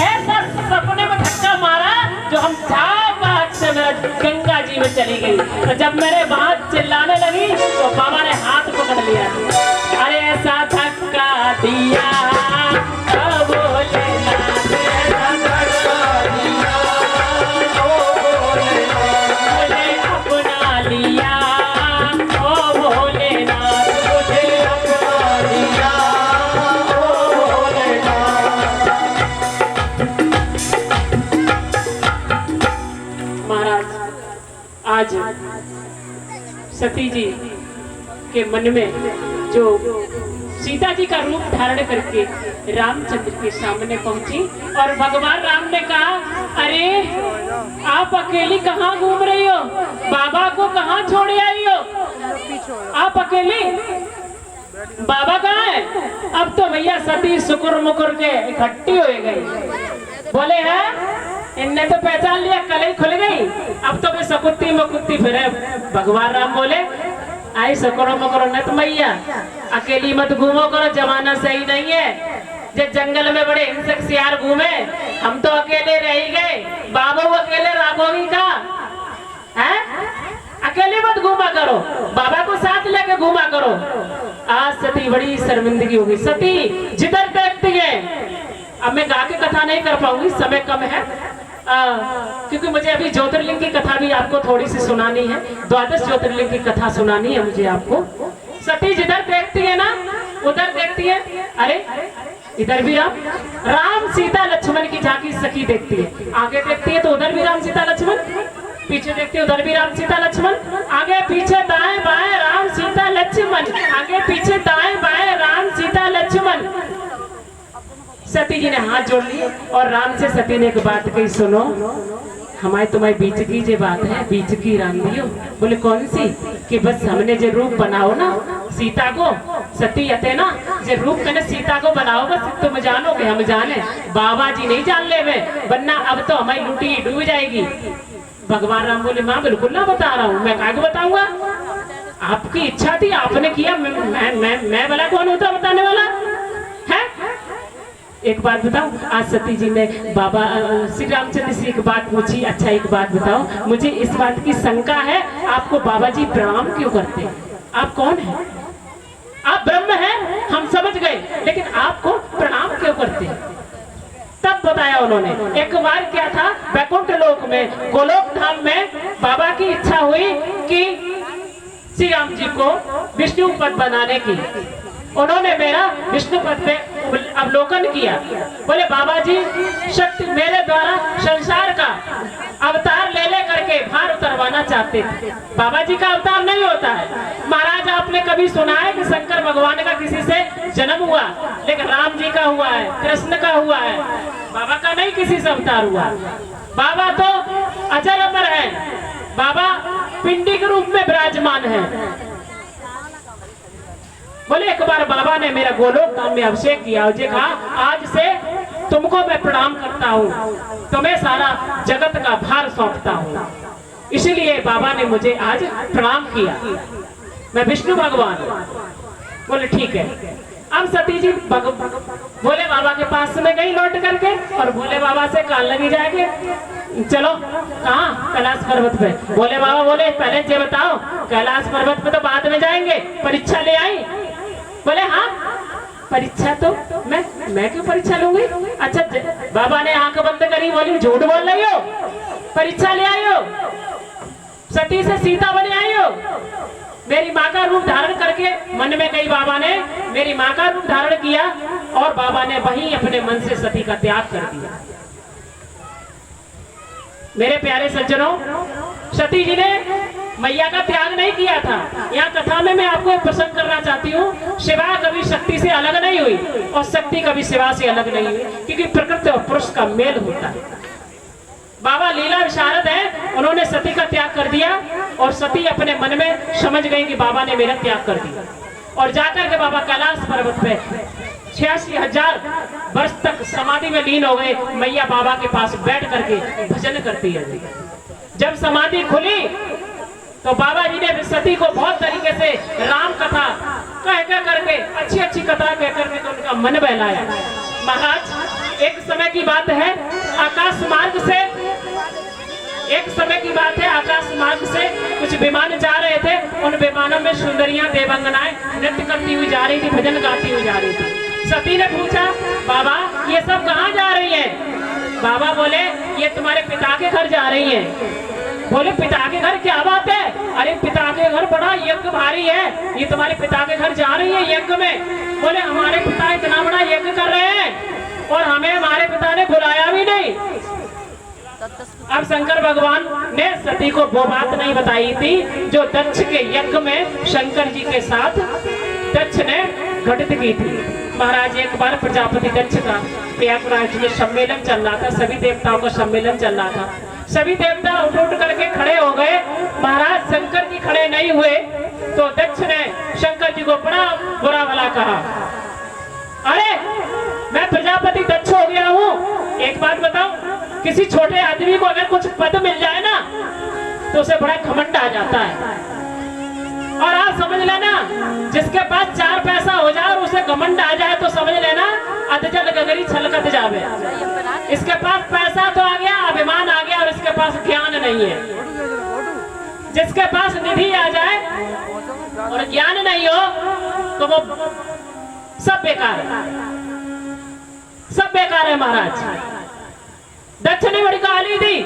ऐसा सपने में धक्का मारा जो हम झाग से मेरा गंगा जी में चली गई। तो जब मेरे बात चिल्लाने लगी तो बाबा ने हाथ पकड़ लिया, अरे ऐसा धक्का दिया ओ भोलेनाथ, ऐसा धक्का दिया ओ भोलेनाथ मुझे अपना लिया, ओ भोलेनाथ मुझे अपना लिया, ओ भोलेनाथ। महाराज आज सती जी के मन में जो सीता जी का रूप धारण करके रामचंद्र के सामने पहुंची, और भगवान राम ने कहा अरे आप अकेली कहाँ घूम रही हो, बाबा को कहाँ छोड़ आई हो, आप अकेली, बाबा कहाँ है? अब तो भैया सती सुकुर मुकुर के इकट्ठी हो गई। बोले हैं इनने तो पहचान लिया, कलई खुल गई, अब तो मैं सकुत्ती मकुत्ती फिरे। भगवान राम बोले आई सकुरो मकुरो नत मैया, अकेली मत घूमो करो, जमाना सही नहीं है। जब जंगल में बड़े हिंसक सियार घूमे, हम तो अकेले रह ही गए, बाबू अकेले राघोगी का है? अकेले मत घूमा करो, बाबा को साथ लेके घूमा करो। आज सती बड़ी शर्मिंदगी होगी। सती जिधर देखती है, अब मैं गा के कथा नहीं कर पाऊंगी, समय कम है, क्योंकि मुझे अभी ज्योतिर्लिंग की कथा भी आपको थोड़ी सी सुनानी है, 12 ज्योतिर्लिंग की कथा सुनानी है मुझे आपको। सती जिधर देखती है ना उधर देखती है, अरे इधर भी राम सीता लक्ष्मण की झांकी सखी देखती है। आगे देखती है तो उधर भी राम सीता लक्ष्मण, पीछे देखती है उधर भी राम सीता लक्ष्मण, आगे पीछे दाएं बाएं राम सीता लक्ष्मण, आगे पीछे दाएं बाएं राम सीता लक्ष्मण। सती जी ने हाथ जोड़ लिए और राम से सती ने एक बात कही, सुनो हमारे तुम्हारे बीच की जो बात है, बीच की राम दियो। बोले कौन सी? कि बस हमने जो रूप बनाओ ना सीता को, सती अते ना जो रूप मैंने सीता को बनाओ, बस तुम जानो कि हम जाने, बाबा जी नहीं जान ले में, वरना अब तो हमारी लूटी डूब जाएगी। भगवान राम बोले माँ बिल्कुल ना बता रहा हूँ, मैं काहे बताऊंगा, आपकी इच्छा थी आपने किया, मैं भला कौन होता बताने वाला है? एक बात बताओ, आज सती जी ने बाबा श्री रामचंद्र से एक बात पूछी, अच्छा एक बात बताओ, मुझे इस बात की शंका है, आपको बाबा जी प्रणाम क्यों करते हैं? आप कौन हैं? आप ब्रह्म हैं, हम समझ गए, लेकिन आपको प्रणाम क्यों करते हैं? तब बताया उन्होंने। एक बार क्या था, वैकुंठ लोक में, गोलोक धाम में बाबा की इच्छा हुई कि श्री राम जी को विष्णु पद बनाने की। उन्होंने मेरा विष्णु पद पे अवलोकन किया। बोले बाबा जी शक्ति मेरे द्वारा संसार का अवतार ले करके भार उतरवाना चाहते थे। बाबा जी का अवतार नहीं होता है। महाराज आपने कभी सुना है कि शंकर भगवान का किसी से जन्म हुआ? लेकिन राम जी का हुआ है, कृष्ण का हुआ है, बाबा का नहीं किसी से अवतार हुआ। बाबा तो अजर अमर है, बाबा पिंडी के रूप में विराजमान है। बोले एक बार बाबा ने मेरा गोलोक धाम में अभिषेक किया, मुझे कहा आज से तुमको मैं प्रणाम करता हूँ, तुम्हें सारा जगत का भार सौंपता हूँ। इसीलिए बाबा ने मुझे आज प्रणाम किया, मैं विष्णु भगवान। बोले ठीक है। अब सती जी भोले बाबा के पास में गई लौट करके, और भोले बाबा से कान लगी जाएंगे, चलो कहाँ? कैलाश पर्वत पे। भोले बाबा बोले पहले ये बताओ, कैलाश पर्वत पे तो बाद में जाएंगे, परीक्षा ले आई? बोले हाँ। परीक्षा तो मैं क्यों परीक्षा लूंगी? अच्छा बाबा ने आंख बंद करी, बोली झूठ बोल रही हो, परीक्षा ले आई हो, सती से सीता बने आई हो। मेरी माँ का रूप धारण करके मन में गई, बाबा ने मेरी माँ का रूप धारण किया, और बाबा ने वहीं अपने मन से सती का त्याग कर दिया। मेरे प्यारे सज्जनों, सती जी ने मैया का त्याग नहीं किया था। यहाँ कथा में मैं आपको एक प्रसंग करना चाहती हूँ, शिवा कभी शक्ति से अलग नहीं हुई, और शक्ति कभी शिवा से अलग नहीं हुई, क्योंकि प्रकृति और पुरुष का मेल होता है। बाबा लीला विशारद है, उन्होंने सती का त्याग कर दिया, और सती अपने मन में समझ गई कि बाबा ने मेरा त्याग कर दिया, और जाकर के बाबा कैलाश पर्वत पे 86,000 वर्ष तक समाधि में लीन हो गए। मैया बाबा के पास बैठ करके भजन करती है। जब समाधि खुली तो बाबा जी ने सती को बहुत तरीके से राम कथा कह करके, अच्छी अच्छी कथा कह करके तो उनका मन बहलाया। महाराज एक समय की बात है, आकाश मार्ग से आकाश मार्ग से कुछ विमान जा रहे थे। उन विमानों में सुंदरियां देवांगनाएं नृत्य करती हुई जा रही थी, भजन गाती हुई जा रही थी। सती ने पूछा बाबा ये सब कहाँ जा रही हैं? बाबा बोले ये तुम्हारे पिता के घर जा रही हैं। बोले पिता के घर? क्या बात है? अरे पिता के घर बड़ा यज्ञ भारी है, ये तुम्हारे पिता के घर जा रही है यज्ञ में। बोले हमारे पिता इतना बड़ा यज्ञ कर रहे हैं और हमें हमारे पिता ने बुलाया भी नहीं। अब शंकर भगवान ने सती को वो बात नहीं बताई थी जो दक्ष के यज्ञ में शंकर जी के साथ दक्ष ने घटित की थी। महाराज एक बार प्रजापति दक्ष का प्रयागराज में सम्मेलन चल रहा था, सभी देवताओं का सम्मेलन चल रहा था। सभी देवता उठ करके खड़े हो गए, महाराज शंकर जी खड़े नहीं हुए तो दक्ष ने शंकर जी को बड़ा बुरा भला कहा। अरे मैं प्रजापति दक्ष हो गया हूँ। एक बात बताओ, किसी छोटे आदमी को अगर कुछ पद मिल जाए ना तो उसे बड़ा घमंड आ जाता है। और आप समझ लेना जिसके पास 4 पैसा हो जाए और उसे घमंड आ जाए तो समझ लेना अधजल गगरी छलकत जावे। इसके पास पैसा तो आ गया, अभिमान आ गया, और इसके पास ज्ञान नहीं है। जिसके पास निधि आ जाए और ज्ञान नहीं हो तो वो सब बेकार है, सब बेकार है। महाराज दक्ष ने बड़ी गाली दी,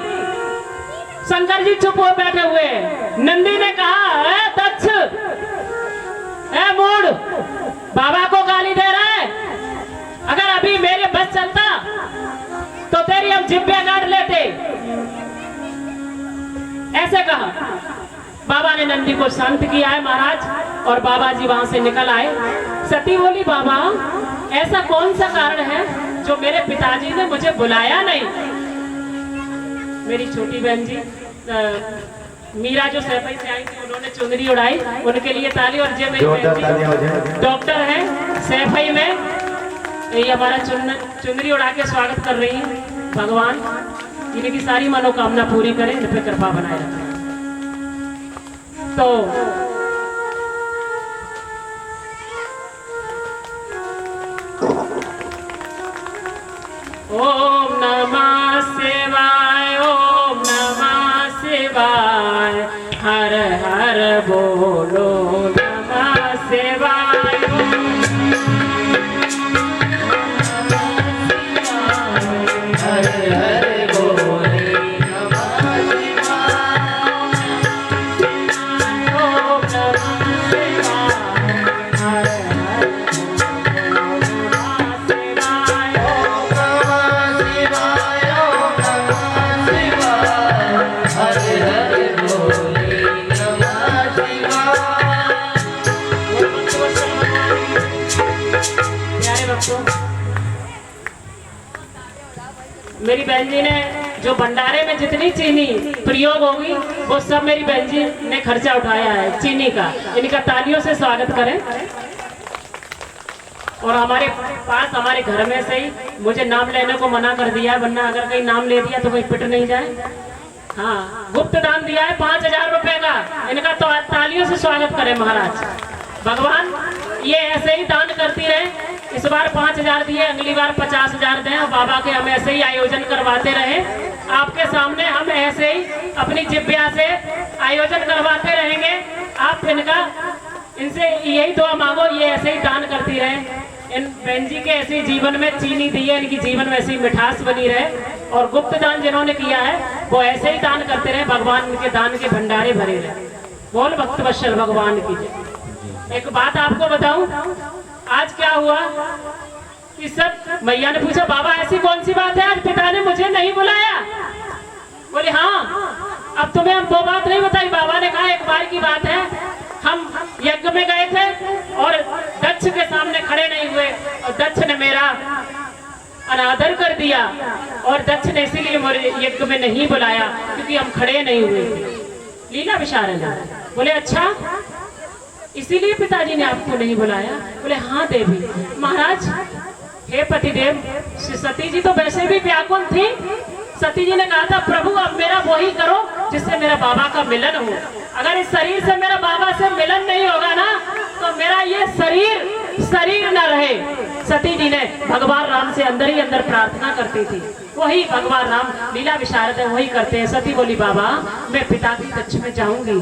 शंकर जी चुप हो बैठे हुए। नंदी ने कहा ए दक्ष, ए मूढ़, बाबा को गाली दे रहा है। अगर अभी मेरे बस चलता तो तेरी हम जिब्बे काट लेते। ऐसे कहा। बाबा ने नंदी को शांत किया है महाराज, और बाबा जी वहां से निकल आए। सती बोली बाबा ऐसा कौन सा कारण है जो मेरे पिताजी ने मुझे बुलाया नहीं? मेरी छोटी बहन जी मीरा जो सैफई से आई थी, उन्होंने चुनरी उड़ाई, उनके लिए ताली। और जे मेरी डॉक्टर है सैफई में, ये हमारा चुनरी उड़ा के स्वागत कर रही है। भगवान इनकी सारी मनोकामना पूरी करें, इन पे कृपा बनाए रखें। तो बोलो नमः शिवाय। हर हर बोले नमः शिवाय। ओम नमः शिवाय। हर हर मेरी बहन जी ने जो भंडारे में जितनी चीनी प्रयोग होगी वो सब मेरी बहन जी ने खर्चा उठाया है चीनी का। इनका तालियों से स्वागत करें। और हमारे पास हमारे घर में से ही मुझे नाम लेने को मना कर दिया, वरना अगर कहीं नाम ले दिया तो कोई पिट नहीं जाए। हाँ, गुप्त दान दिया है 5000 रुपए का। इनका तो तालियों से स्वागत करें महाराज। भगवान ये ऐसे ही दान करती रहे। इस बार 5000 दिए, अगली बार 50000 दें और बाबा के हम ऐसे ही आयोजन करवाते रहे। आपके सामने हम ऐसे ही अपनी जिब्या से आयोजन करवाते रहेंगे। आप इनसे यही दुआ मांगो, ये ऐसे ही दान करती रहे। इन बहन जी के ऐसे जीवन में चीनी दी है, इनकी जीवन में ऐसी मिठास बनी रहे। और गुप्त दान जिन्होंने किया है वो ऐसे ही दान करते रहे, भगवान उनके दान के भंडारे भरे रहे। बोल भक्तवत्सल भगवान की जय। एक बात आपको बताऊं, आज क्या हुआ कि सब मैया ने पूछा बाबा ऐसी कौन सी बात है आज पिता ने मुझे नहीं बुलाया? बोले हाँ, अब तुम्हें हम वो बात नहीं बताई। बाबा ने कहा एक बार की बात है, हम यज्ञ में गए थे और दक्ष के सामने खड़े नहीं हुए और दक्ष ने मेरा अनादर कर दिया और दक्ष ने इसीलिए मेरे यज्ञ में नहीं बुलाया क्योंकि हम खड़े नहीं हुए थे। लीला विशारद बोले अच्छा, इसीलिए पिताजी ने आपको नहीं बुलाया? बोले हाँ देवी। महाराज हे पतिदेव, सती जी तो वैसे भी व्याकुल थी। सती जी ने कहा था प्रभु अब मेरा वही करो जिससे मेरा बाबा का मिलन हो। अगर इस शरीर से मेरा बाबा से मिलन नहीं होगा ना तो मेरा ये शरीर न रहे। सती जी ने भगवान राम से अंदर ही अंदर प्रार्थना करती थी। वही भगवान राम लीला विशारद है, वही करते हैं। सती बोली बाबा मैं पिता की कक्ष में जाऊंगी।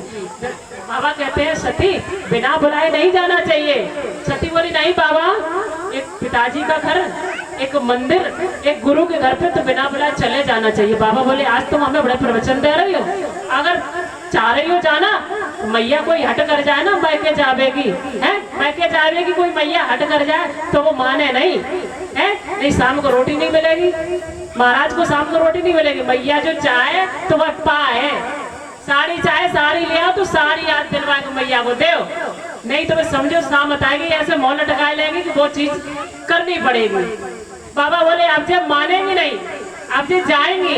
बाबा कहते हैं सती बिना बुलाए नहीं जाना चाहिए। सती बोली नहीं बाबा, एक पिताजी का घर, एक मंदिर, एक गुरु के घर पे तो बिना बुलाए चले जाना चाहिए। बाबा बोले आज तुम हमें बड़े प्रवचन दे रही हो, अगर चाह रही हो जाना मैया कोई हट कर जाए ना मैके जावेगी है, मैके जावेगी कोई मैया हट कर जाए तो वो माने नहीं है। नहीं शाम को रोटी नहीं मिलेगी, महाराज को शाम को रोटी नहीं मिलेगी। मैया जो चाहे तो वह पाए, साड़ी चाहे साड़ी ले आओ तो साड़ी आज दिलवा के मैया को दे, नहीं तो समझो शाम बताएगी ऐसे मौन टकाए लेंगे कि वो चीज करनी पड़ेगी। बाबा बोले अब जब मानेंगी नहीं, अब जब जाएंगी,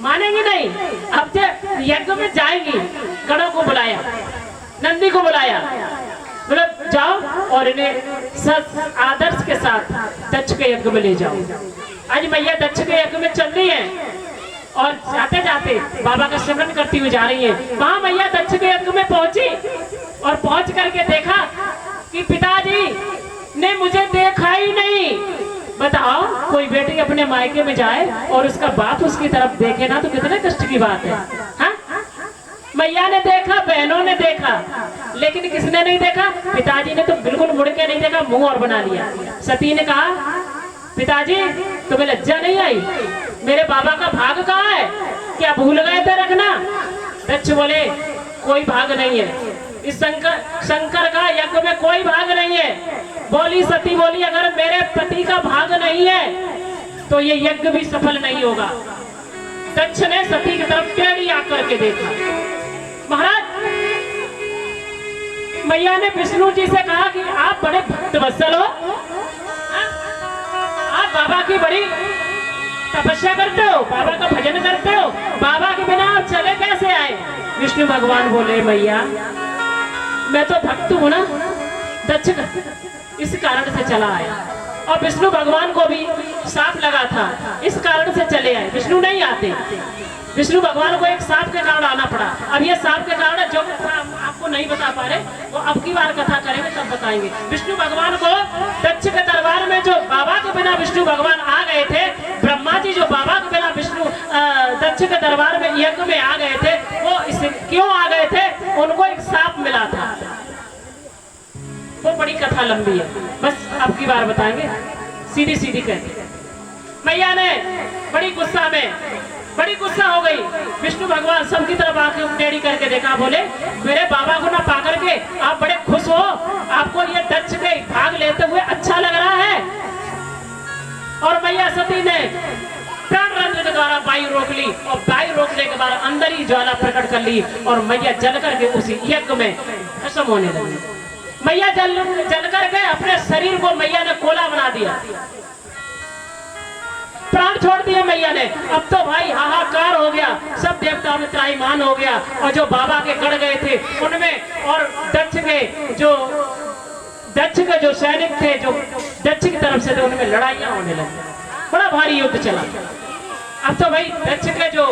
मानेंगी नहीं, अब जब यज्ञ में जाएंगी। गणों को बुलाया, नंदी को बुलाया, बोले जाओ और इन्हें आदर्श के साथ दक्ष के यज्ञ में ले जाओ। आज मैया दक्ष के यज्ञ में चल रही है और जाते जाते बाबा का स्मरण करती हुई जा रही है। वहां मैया दक्ष के यज्ञ में पहुंची और पहुंच करके देखा कि पिताजी ने मुझे देखा ही नहीं। बताओ कोई बेटी अपने मायके में जाए और उसका बाप उसकी तरफ देखे ना तो कितने कष्ट की बात है। हाँ? मैया ने देखा, बहनों ने देखा, लेकिन किसने नहीं देखा? पिताजी ने तो बिल्कुल मुड़ के नहीं देखा, मुंह और बना लिया। सती ने कहा पिताजी तुम्हें लज्जा नहीं आई? मेरे बाबा का भाग कहाँ है? क्या भूल गए थे रखना? दक्ष बोले कोई भाग नहीं है, इस शंकर का यज्ञ में कोई भाग नहीं है। बोली सती बोली अगर मेरे पति का भाग नहीं है तो ये यज्ञ भी सफल नहीं होगा। दक्ष ने सती की तरफ टेढ़ी आकर के देखा। महाराज मैया ने विष्णु जी से कहा कि आप बड़े भक्तवत्सल हो, आप बाबा की बड़ी तपस्या करते हो, बाबा का भजन करते हो, बाबा के बिना आप चले कैसे आए? विष्णु भगवान बोले मैया मैं तो भक्त हूं ना, दक्ष इस कारण से चला आया। और विष्णु भगवान को भी सांप लगा था, इस कारण से चले आए। विष्णु नहीं आते, विष्णु भगवान को एक सांप के कारण आना पड़ा। अब ये सांप के कारण जो आपको नहीं बता पा रहे वो अब की बार कथा करेंगे तब बताएंगे। विष्णु भगवान को दक्ष के दरबार में जो बाबा के बिना विष्णु भगवान आ गए थे, ब्रह्मा जी जो बाबा के बिना विष्णु दक्ष के दरबार में यज्ञ में आ गए थे, वो इसे क्यों आ गए थे, उनको एक सांप मिला था। वो बड़ी कथा लंबी है, बस अब की बार बताएंगे, सीधी सीधी कहते। मैया ने बड़ी गुस्सा हो गई। विष्णु भगवान सबकी तरफ आंखें टेढ़ी करके देखा, बोले मेरे बाबा को ना पा करके आप बड़े खुश हो, आपको ये दक्ष के भाग लेते हुए अच्छा लग रहा है। और मैया सती ने प्राण रंध्र के द्वारा वायु रोक ली, और वायु रोकने के बाद अंदर ही ज्वाला प्रकट कर ली, और मैया जल करके उसी यज्ञ में भस्म होने लगी। मैया जल करके अपने शरीर को मैया ने कोला बना दिया, प्राण छोड़ दिए मैया ने। अब तो भाई हाहाकार हो गया, सब देवताओं में त्राहीमाम हो गया, और जो बाबा के गढ़ गए थे उनमें, और दक्ष के जो सैनिक थे, जो दक्ष की तरफ से थे, उनमें लड़ाइयां होने लगी, बड़ा भारी युद्ध चला। अब तो भाई दक्ष के जो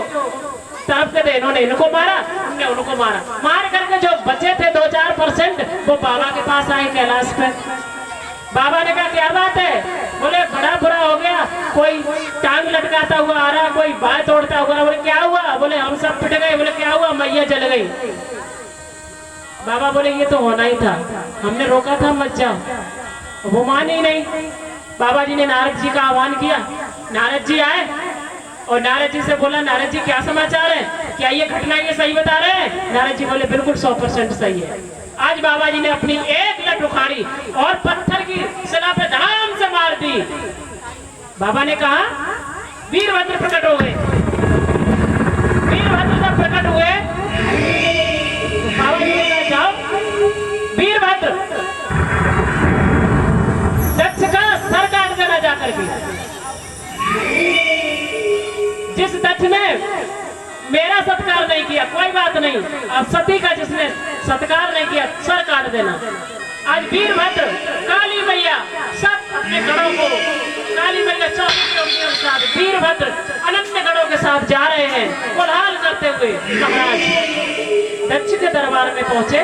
तरफ के थे, इन्होंने इनको मारा, उनने उनको मारा, मार करके जो बचे थे 2-4% वो बाबा के पास आए कैलाश पे। बाबा ने कहा क्या बात है? बोले बड़ा बुरा हो गया, कोई टांग लटकाता हुआ आ रहा, कोई बाल तोड़ता हुआ। बोले क्या हुआ? बोले हम सब पिट गए। बोले क्या हुआ? मैया जल गई। बाबा बोले ये तो होना ही था, हमने रोका था मत जाओ। वो मान ही नहीं। बाबा जी ने नारद जी का आह्वान किया, नारद जी आए और नारद जी से बोला नारद जी क्या समाचार है, क्या ये घटना ये सही बता रहे हैं? नारद जी बोले बिल्कुल 100% सही है। आज बाबा जी ने अपनी एक लट उखाड़ी और पत्थर की शिला पे धड़ाम से मार दी। बाबा ने कहा वीरभद्र प्रकट हो गए। वीरभद्र जब प्रकट हुए, बाबा जी ने कहा जाओ वीरभद्र दक्ष का सर काट देना जाकर के। जिस दक्ष ने मेरा सत्कार नहीं किया कोई बात नहीं, अब सती का जिसने सत्कार नहीं किया सर काट देना। आज वीरभद्र, काली मैया सब अपने गढ़ों को, काली मैया 24 के साथ वीरभद्र अनन्य गढ़ों के साथ जा रहे हैं कोलाहल करते हुए। महाराज दक्ष के दरबार में पहुंचे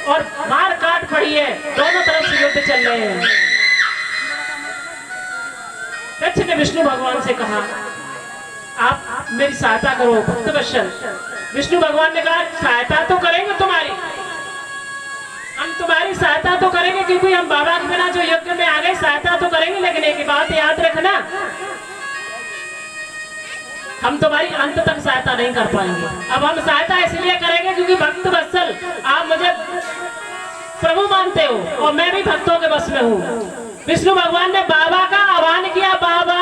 और मार काट पड़ी है, दोनों तरफ से युद्ध चल रहे हैं। दक्ष ने विष्णु भगवान से कहा आप मेरी सहायता करो भक्तवत्सल। विष्णु भगवान ने कहा सहायता तो करेंगे तुम्हारी, हम तुम्हारी सहायता तो करेंगे, क्योंकि हम बाबा के बिना जो यज्ञ में आ गए सहायता तो करेंगे, लेकिन एक बात याद रखना हम तुम्हारी अंत तक सहायता नहीं कर पाएंगे। अब हम सहायता इसलिए करेंगे क्योंकि भक्तवत्सल आप मुझे प्रभु मानते हो और मैं भी भक्तों के बस में हूँ। विष्णु भगवान ने बाबा का आह्वान किया, बाबा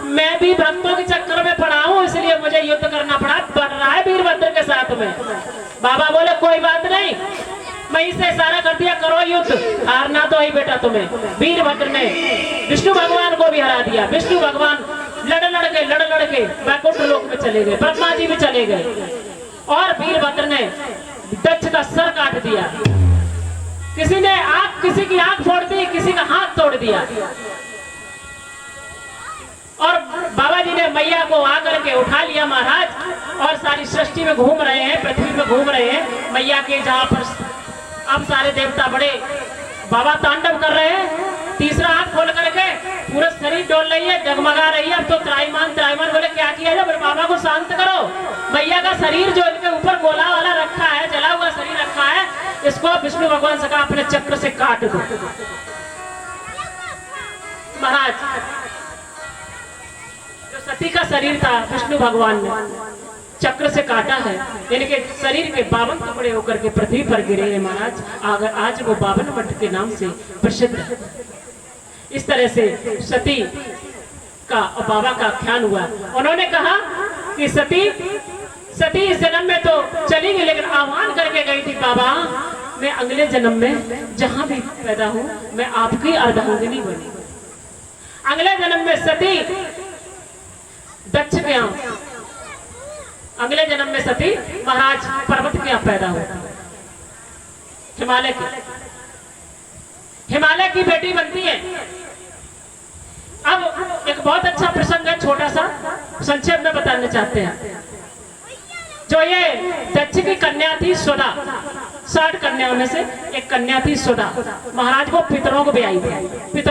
मैं भी भक्तों के चक्कर में पड़ा हूँ, इसलिए मुझे युद्ध करना पड़ा, बढ़ रहा है वीरभद्र के साथ में। बाबा बोले कोई बात नहीं, मैं इसे इशारा कर दिया करो युद्ध, हारना तो ही बेटा तुम्हें। वीरभद्र ने विष्णु भगवान को भी हरा दिया। विष्णु भगवान लड़ के वैकुंठ लोक में चले गए, ब्रह्मा जी भी चले गए, और वीरभद्र ने दक्ष का सर काट दिया। किसी की आंख फोड़ दी, किसी का हाथ तोड़ दिया। और बाबा जी ने मैया को आकर के उठा लिया महाराज, और सारी सृष्टि में घूम रहे हैं, पृथ्वी में घूम रहे हैं मैया के, जहाँ पर अब सारे देवता बड़े बाबा तांडव कर रहे हैं। तीसरा आंख खोल करके पूरा शरीर डोल रही है, जगमगा रही है। अब तो त्राईमान बोले क्या किया जाए, बाबा को शांत करो। मैया का शरीर जो इनके ऊपर गोला वाला रखा है, जला हुआ शरीर रखा है, इसको विष्णु भगवान से कहा अपने चक्र से काट दो। महाराज सती का शरीर था, विष्णु भगवान ने चक्र से काटा है, इनके शरीर के 52 टुकड़े होकर के पृथ्वी पर गिरे हैं महाराज। आज वो 52 मठ के नाम से प्रसिद्ध है। इस तरह से सती का और बाबा का आख्यान हुआ। उन्होंने कहा कि सती इस जन्म में तो चली गई, लेकिन आह्वान करके गई थी बाबा मैं अगले जन्म में जहां भी पैदा हूं मैं आपकी अर्धांगिनी बनी। अगले जन्म में सती दक्ष के यहाँ, अगले जन्म में सती महाराज पर्वत के यहाँ पैदा होता, हिमालय की बेटी बनती है। अब एक बहुत अच्छा प्रसंग है, छोटा सा संक्षेप में बताना चाहते हैं। जो ये दक्ष की कन्या थी स्वदा, 60 कन्याओं में से एक कन्या थी स्वदा। महाराज को पितरों को ब्याई थी,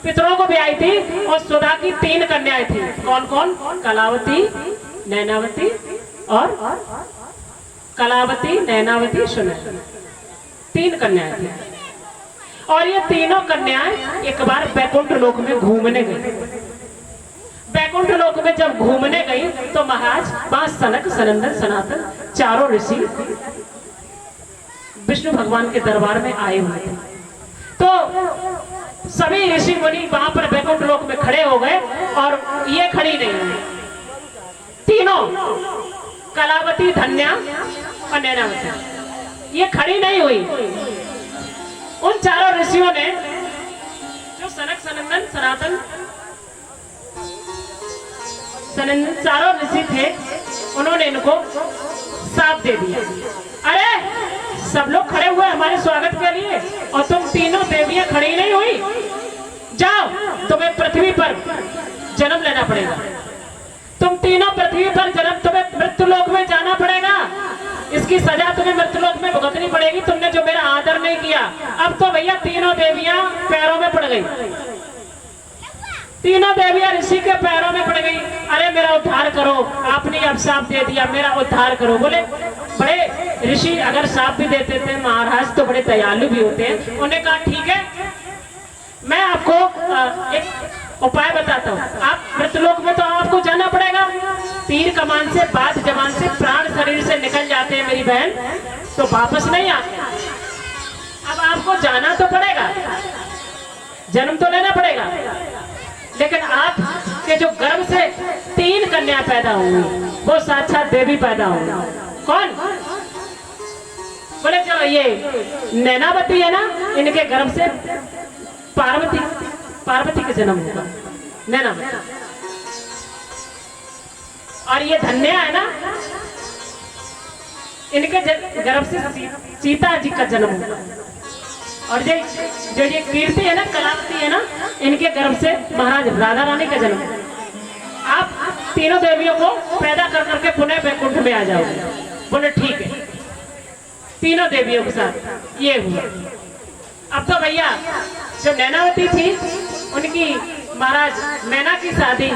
पितरों को ब्याई थी, और स्वदा की 3 कन्याएं थी। कौन कौन? कलावती, नैनावती और कलावती, नैनावती, सुनय, 3 कन्याएं थी। और ये तीनों कन्याएं एक बार बैकुंठ लोक में घूमने गई। बैकुंठ लोक में जब घूमने गई तो महाराज वहां सनक, सनंदन, सनातन 4 ऋषि विष्णु भगवान के दरबार में आए हुए थे। तो सभी ऋषि मुनि वहां पर बैकुंठ लोक में खड़े हो गए और ये खड़ी नहीं हुई। तीनों कलावती, धन्या और नैनावती ये खड़ी नहीं हुई। उन 4 ऋषियों ने, जो सनक, सनंदन, सनातन, चारों ऋषि थे, उन्होंने इनको साथ दे दिया। अरे सब लोग खड़े हुए हमारे स्वागत के लिए और तुम तीनों देवियां खड़ी नहीं हुई, जाओ तुम्हें पृथ्वी पर जन्म लेना पड़ेगा। तुम तीनों पृथ्वी पर जन्म, तुम्हें मृत्युलोक में जाना पड़ेगा। इसकी सजा तुम्हें मृत्युलोक में भुगतनी पड़ेगी। तुमने जो मेरा आदर नहीं किया। अब तो भैया तीनों देवियां पैरों में पड़ गई। तीनों देवियां ऋषि के पैरों में पड़ गई। अरे मेरा उद्धार करो, आपने अब शाप दे दिया, मेरा उद्धार करो। बोले बड़े ऋषि अगर शाप भी देते थे महाराज तो बड़े दयालु भी होते हैं। उन्हें कहा ठीक है, मैं आपको एक उपाय बताता हूँ। आप मृतलोक में तो आपको जाना पड़ेगा। तीर कमान से, बात जबान से प्राण शरीर से निकल जाते हैं मेरी बहन, तो वापस नहीं आते। अब आपको जाना तो पड़ेगा, जन्म तो लेना पड़ेगा, लेकिन आप के जो गर्भ से 3 कन्या पैदा हुई वो साक्षात देवी पैदा हुई। कौन? बोले जो ये नैनावती है ना, इनके गर्भ से पार्वती का जन्म होगा, नैनावती। और ये धन्या है ना, इनके गर्भ से सीता जी का जन्म होगा। और जो ये कीर्ति है ना, कलावती है ना, इनके गर्भ से महाराज राधा रानी का जन्म। आप तीनों देवियों को पैदा कर करके पुनः वैकुंठ में आ जाओगे। बोले ठीक है। तीनों देवियों के साथ ये हुआ। अब तो भैया जो नैनावती थी उनकी महाराज मैना की शादी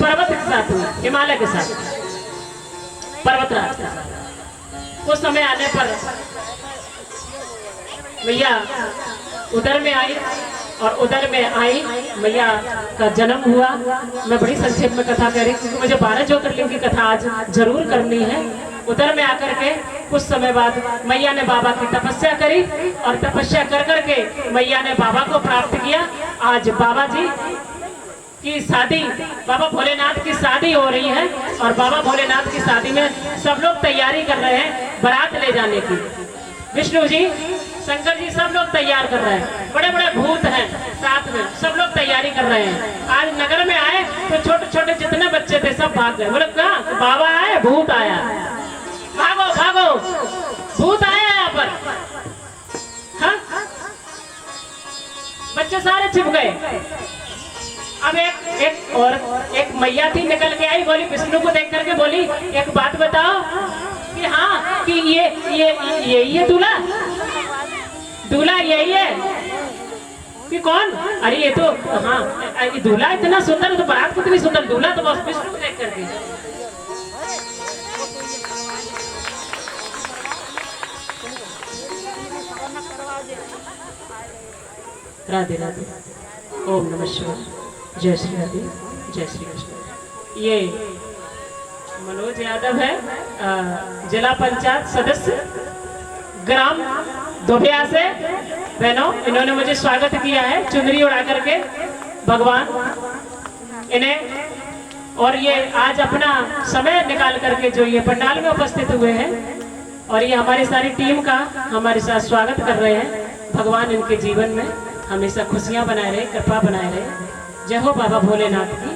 पर्वत के साथ हुई, हिमालय के साथ, पर्वतराज के साथ। उस समय आने पर मैया उदर में आई और उदर में आई मैया का जन्म हुआ। मैं बड़ी संक्षेप में कथा कह रही क्योंकि मुझे 12 ज्योतिर्लिंग की कथा आज जरूर करनी है। उदर में आकर के कुछ समय बाद मैया ने बाबा की तपस्या करी और तपस्या कर करके मैया ने बाबा को प्राप्त किया। आज बाबा जी की शादी, बाबा भोलेनाथ की शादी हो रही है और बाबा भोलेनाथ की शादी में सब लोग तैयारी कर रहे हैं बारात ले जाने की। विष्णु जी, शंकर जी सब लोग तैयार कर रहे हैं। बड़े बड़े भूत हैं साथ में, सब लोग तैयारी कर रहे हैं। आज नगर में आए तो छोटे छोटे जितने बच्चे थे सब भाग गए। बोले कहाँ? बाबा आए, भूत आया, भागो भागो, भूत आया यहाँ पर। हाँ? बच्चे सारे छिप गए। अब एक मैया थी निकल के आई, बोली विष्णु को देख करके बोली एक बात बताओ कि हाँ कि ये दूल्हा यही है कि कौन? अरे ये तो हाँ, ये दूल्हा इतना सुंदर, तो बारात कितनी सुंदर, दूल्हा तो बस विष्णु को देख करके। राधे राधे, ओम नमः शिवाय, जय श्री राधे, जय श्री कृष्ण। ये मनोज यादव है, जिला पंचायत सदस्य, ग्राम दोभिया से। बहनों, इन्होंने मुझे स्वागत किया है चुनरी उड़ा करके, भगवान इन्हें। और ये आज अपना समय निकाल करके जो ये पंडाल में उपस्थित हुए हैं और ये हमारी सारी टीम का हमारे साथ स्वागत कर रहे हैं। भगवान इनके जीवन में हमेशा खुशियां बनाए रहे, कृपा बनाए रहे। जय हो बाबा भोलेनाथ की।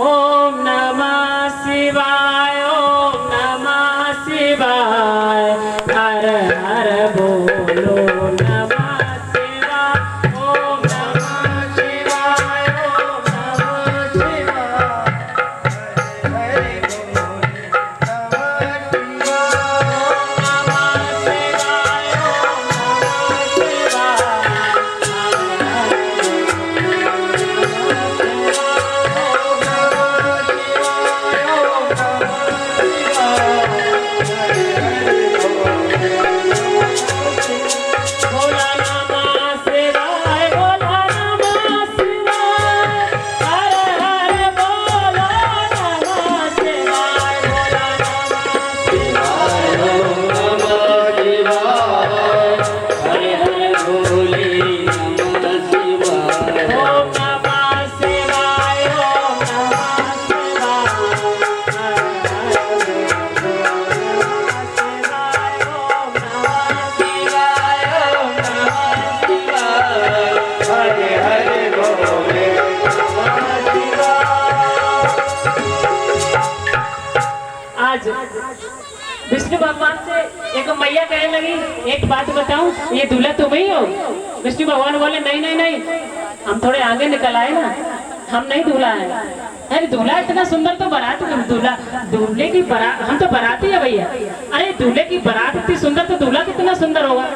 ओम नमः शिवाय, ओम नमः शिवाय, हर हर बोलो नमः शिवाय, ओम नमः शिवाय, ओम नमः शिवाय, हरे बोलो नमः शिवाय, ओम नमः शिवाय, ओम नमः शिवाय, हरे आज विष्णु भगवान से एक मैया कहने लगी, एक बात बताऊं, ये दूल्हा तुम ही हो? विष्णु भगवान बोले नहीं नहीं नहीं, हम थोड़े आगे निकल आए ना, हम नहीं दूल्हा है। अरे दूल्हा इतना सुंदर तो बारात, दूल्हा दूल्हे की बारात, हम तो बाराती है भैया। अरे दूल्हे की बारात इतनी सुंदर तो दूल्हा कितना सुंदर होगा।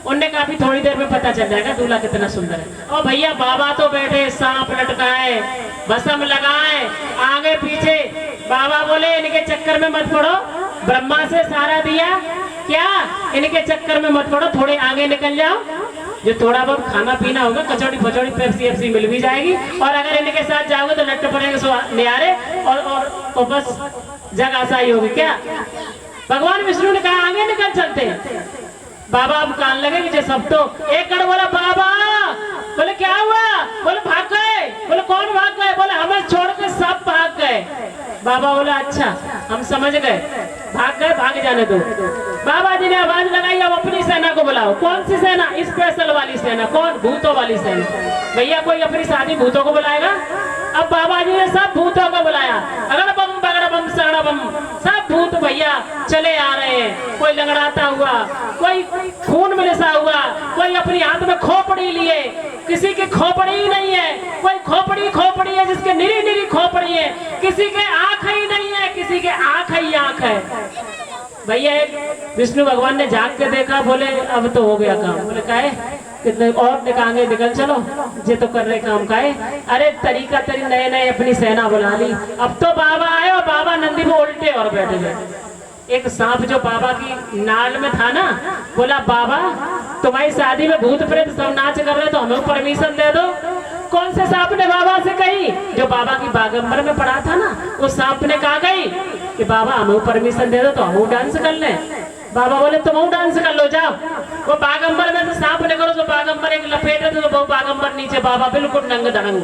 उनने कहा भी थोड़ी देर में पता चल जाएगा दूल्हा कितना सुंदर है। और भैया बाबा तो बैठे सांप लटकाए, भस्म लगाए, आगे पीछे। बाबा बोले इनके चक्कर में मत पड़ो, ब्रह्मा से सारा दिया क्या, इनके चक्कर में मत पड़ो, थोड़े आगे निकल जाओ, जो थोड़ा बहुत खाना पीना होगा, कचौड़ी पचौड़ी पेप्सी एप्सी मिल भी जाएगी, और अगर इनके साथ जाओगे तो लट्टे पड़ेंगे नियारे और बस जग आसाई होगी। क्या भगवान विष्णु ने कहा आगे निकल चलते हैं। बाबा अब कान लगे मुझे सब तो। एक कड़ बोला बाबा, बोले क्या हुआ? बोले भाग गए। बोले कौन भाग गए? बोले हमें छोड़ के सब भाग गए। बाबा बोला अच्छा हम समझ गए, भाग गए, भाग जाने दो। बाबा जी ने आवाज लगाई अब अपनी सेना को बुलाओ। कौन सी सेना? स्पेशल वाली सेना। कौन? भूतों वाली सेना। भैया कोई अपनी शादी भूतों को बुलाएगा? अब बाबा जी ने सब भूतों को बुलाया, अगड़ बम बगड़ बम सगड़ बम, सब भूत भैया चले आ रहे हैं। कोई लंगड़ाता हुआ, कोई खून में लिसा हुआ, कोई अपनी हाथ में खोपड़ी लिए, किसी की खोपड़ी ही नहीं है, कोई खोपड़ी है जिसके निरी निरी खोपड़ी है, किसी के आंख ही नहीं है, किसी के आंख ही आंख है। भैया एक विष्णु भगवान ने झांक के देखा, बोले अब तो हो गया काम। बोले काहे? कितने और निकाले निकल चलो, ये तो कर रहे काम काहे? अरे तरीका तरी नए नए अपनी सेना बुला ली। अब तो बाबा आए और बाबा नंदी में उल्टे और बैठे गए। एक सांप जो बाबा की नाल में था ना, बोला बाबा तुम्हारी शादी में भूत प्रेत सब नाच कर रहे तो हमें परमिशन दे दो। कौन से सांप ने बाबा से कही? जो बाबा की बागंबर में पड़ा था ना, उस सांप ने कहा गई कि बाबा हमें परमिशन दे दो तो हम डांस कर ले। बाबा बोले तुम डांस कर लो, जाओ। वो बागंबर में से सांप ने करो तो बागंबर एक लपेटे तो वो बागंबर नीचे, बाबा बिल्कुल नंग दड़ंग।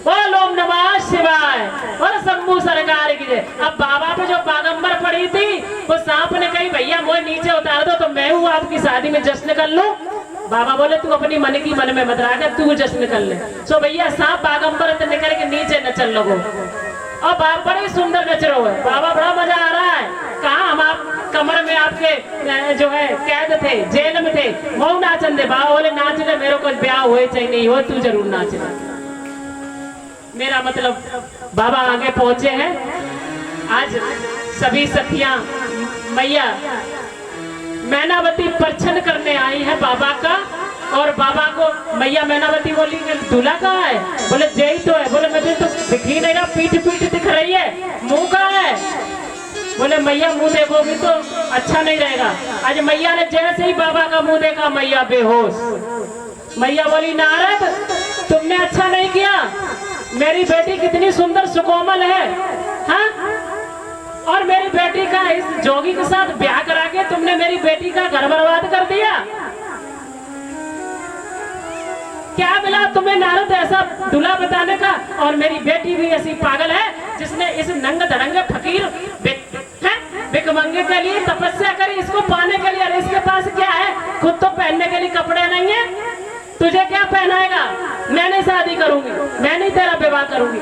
बोल ओम नमः शिवाय, बोल शंभू सरकार की जय। अब बाबा पे जो बागंबर पड़ी थी, वो सांप ने कही भैया मुझे नीचे उतार दो तो मैं हूँ आपकी शादी में जश्न कर लूं। बाबा बोले तू अपनी मन की मन में मत रहा, तू जश्न कर ले। सो भैया सांप बागंबर से निकल के नीचे न चल लगो, और बड़े सुंदर नच रहे हो। बाबा बड़ा मजा आ रहा है। कहा हम आप कमर में आपके जो है कैद थे, जेल में थे, वो नाचन दे। बाबा बोले नाच ले, मेरे को ब्याह हुए चाहिए नहीं हो, तू जरूर नाच ले। मेरा मतलब बाबा आगे पहुंचे हैं। आज सभी सखियां मैया मैनावती परछन करने आई है बाबा का, और बाबा को मैया मैनावती बोली दूल्हा कहाँ है? बोले जय तो है। बोले मुझे तो दिख ही नहीं रहा, पीठ पीठ दिख रही है, मुंह कहाँ है? बोले मैया मुंह देखोगी तो अच्छा नहीं रहेगा। आज मैया ने जैसे ही बाबा का मुंह देखा, मैया बेहोश। मैया बोली नारद तुमने अच्छा नहीं किया, मेरी बेटी कितनी सुंदर सुकोमल है, हाँ? और मेरी बेटी का इस जोगी के साथ ब्याह करा के तुमने मेरी बेटी का घर बर्बाद कर दिया। क्या मिला तुम्हें नारद ऐसा दूल्हा बताने का? और मेरी बेटी भी ऐसी पागल है जिसने इस नंग धड़ंगे फकीर भिखमंगे के लिए तपस्या करी, इसको पाने के लिए। अरे इसके पास क्या है? खुद तो पहनने के लिए कपड़े नहीं है, तुझे क्या पहनाएगा? मैं नहीं शादी करूंगी, मैं नहीं तेरा विवाह करूंगी।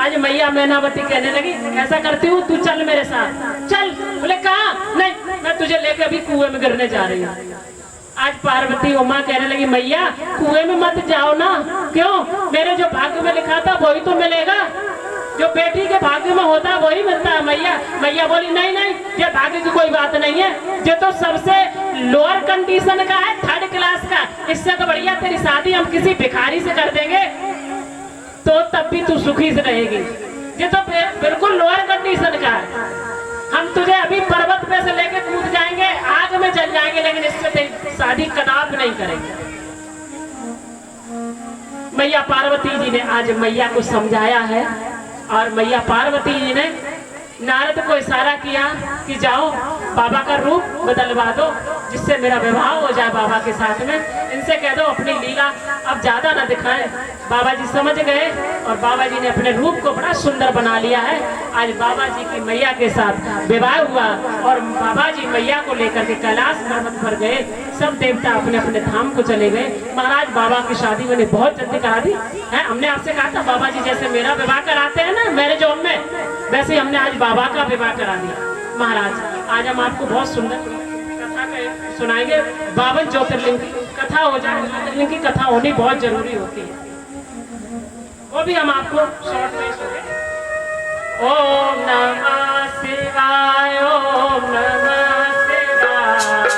आज मैया मैनावती कहने लगी ऐसा करती हूँ, तू चल मेरे साथ, चल। बोले कहा? नहीं मैं तुझे लेके अभी कुएं में गिरने जा रही हूँ। आज पार्वती उमा कहने लगी मैया कुएं में मत जाओ ना। क्यों? मेरे जो भाग्य में लिखा था वही तो मिलेगा, जो बेटी के भाग्य में होता है वही मिलता है मैया। मैया बोली नहीं नहीं, ये भाग्य की कोई बात नहीं है, ये तो सबसे लोअर कंडीशन का है, थर्ड क्लास का। इससे तो बढ़िया तेरी शादी हम किसी भिखारी से कर देंगे तो तब भी तू सुखी से रहेगी। ये तो बिल्कुल लोअर कंडीशन का है। हम तुझे अभी पर्वत पे से लेके कूद जाएंगे, आग में जल जाएंगे, लेकिन इससे शादी कदाप नहीं करेंगे। मैया पार्वती जी ने आज मैया को समझाया है, और मैया पार्वती जी ने नारद को इशारा किया कि जाओ बाबा का रूप बदलवा दो, जिससे मेरा विवाह हो जाए बाबा के साथ में। इनसे कह दो अपनी लीला अब ज्यादा ना दिखाएं। बाबा जी समझ गए, और बाबा जी ने अपने रूप को बड़ा सुंदर बना लिया है। आज बाबा जी की मैया के साथ विवाह हुआ, और बाबा जी मैया को लेकर के कैलाश पर्वत पर गए। सब देवता अपने अपने धाम को चले गए। महाराज बाबा की शादी मैंने बहुत जल्दी करा दी है। हमने आपसे कहा था बाबा जी जैसे मेरा विवाह कराते हैं ना मैरिज होम में, वैसे हमने आज बाबा का विवाह करा दिया। महाराज, आज हम आपको बहुत सुंदर कथा सुनाएंगे। 52 ज्योतिर्लिंग की कथा हो जाए। ज्योतिर्लिंग की कथा होनी बहुत जरूरी होती है, वो भी हम आपको शॉर्ट में सुने। ओम नमः शिवाय, ओम नमः शिवाय,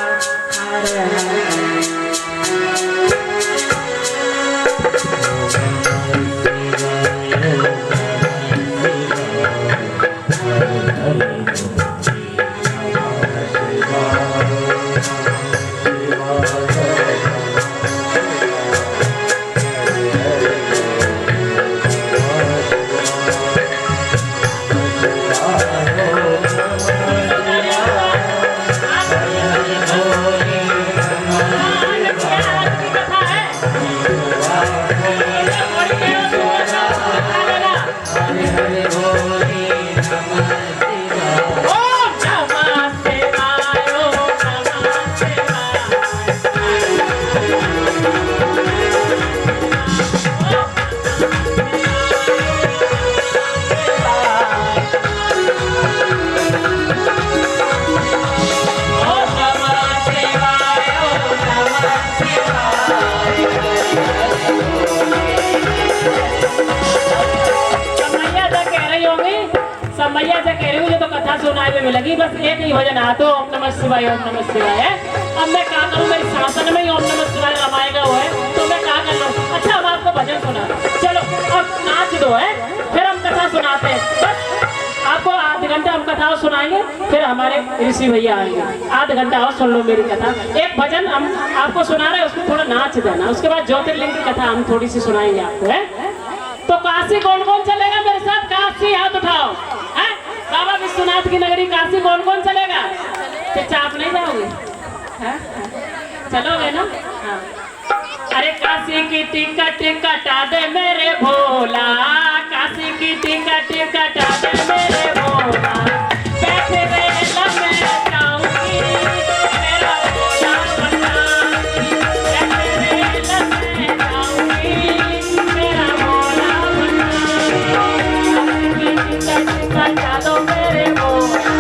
हर मैया से कह रही हूँ, ये तो कथा सुनाई में लगी, बस एक ही भजन आ तो ओम नमः शिवाय, ओम नमः शिवाय है। अब मैं क्या करूँ, मेरी शासन में ही ओम नमः शिवाय रमाएगा वो है, तो मैं क्या कर लूँ। अच्छा, हम आपको भजन सुना, चलो अब नाच दो है, फिर हम कथा सुनाते हैं। बस आपको आध घंटा हम कथा सुनाएंगे, फिर हमारे ऋषि भैया आएंगे। आध घंटा और सुन लो मेरी कथा। एक भजन हम आपको सुना रहे हैं, उसको थोड़ा नाच देना। उसके बाद ज्योतिर्लिंग की कथा हम थोड़ी सी सुनाएंगे आपको, है। तो काशी कौन कौन चलेगा मेरे साथ? काशी हाथ उठाओ, है। बाबा विश्वनाथ की नगरी काशी कौन कौन चलेगा? तो आप नहीं जाओगे? चलोगे ना? हाँ। अरे काशी की टिकट कटा दे मेरे भोला, काशी की टिकट कटा दे मेरे भोला, बैठे बेला मैं जाऊंगी मेरा भोला बनाऊंगी, बैठे बेला मैं जाऊंगी मेरा भोला बनाऊंगी, काशी की टिकट कटा दो मेरे भोला,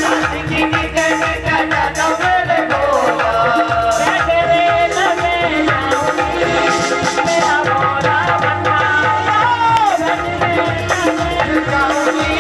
काशी की टिकट कटा दो मेरे भोला, बैठे बेला मैं जाऊंगी मेरा भोला बनाऊंगी, बैठे बेला मैं जाऊंगी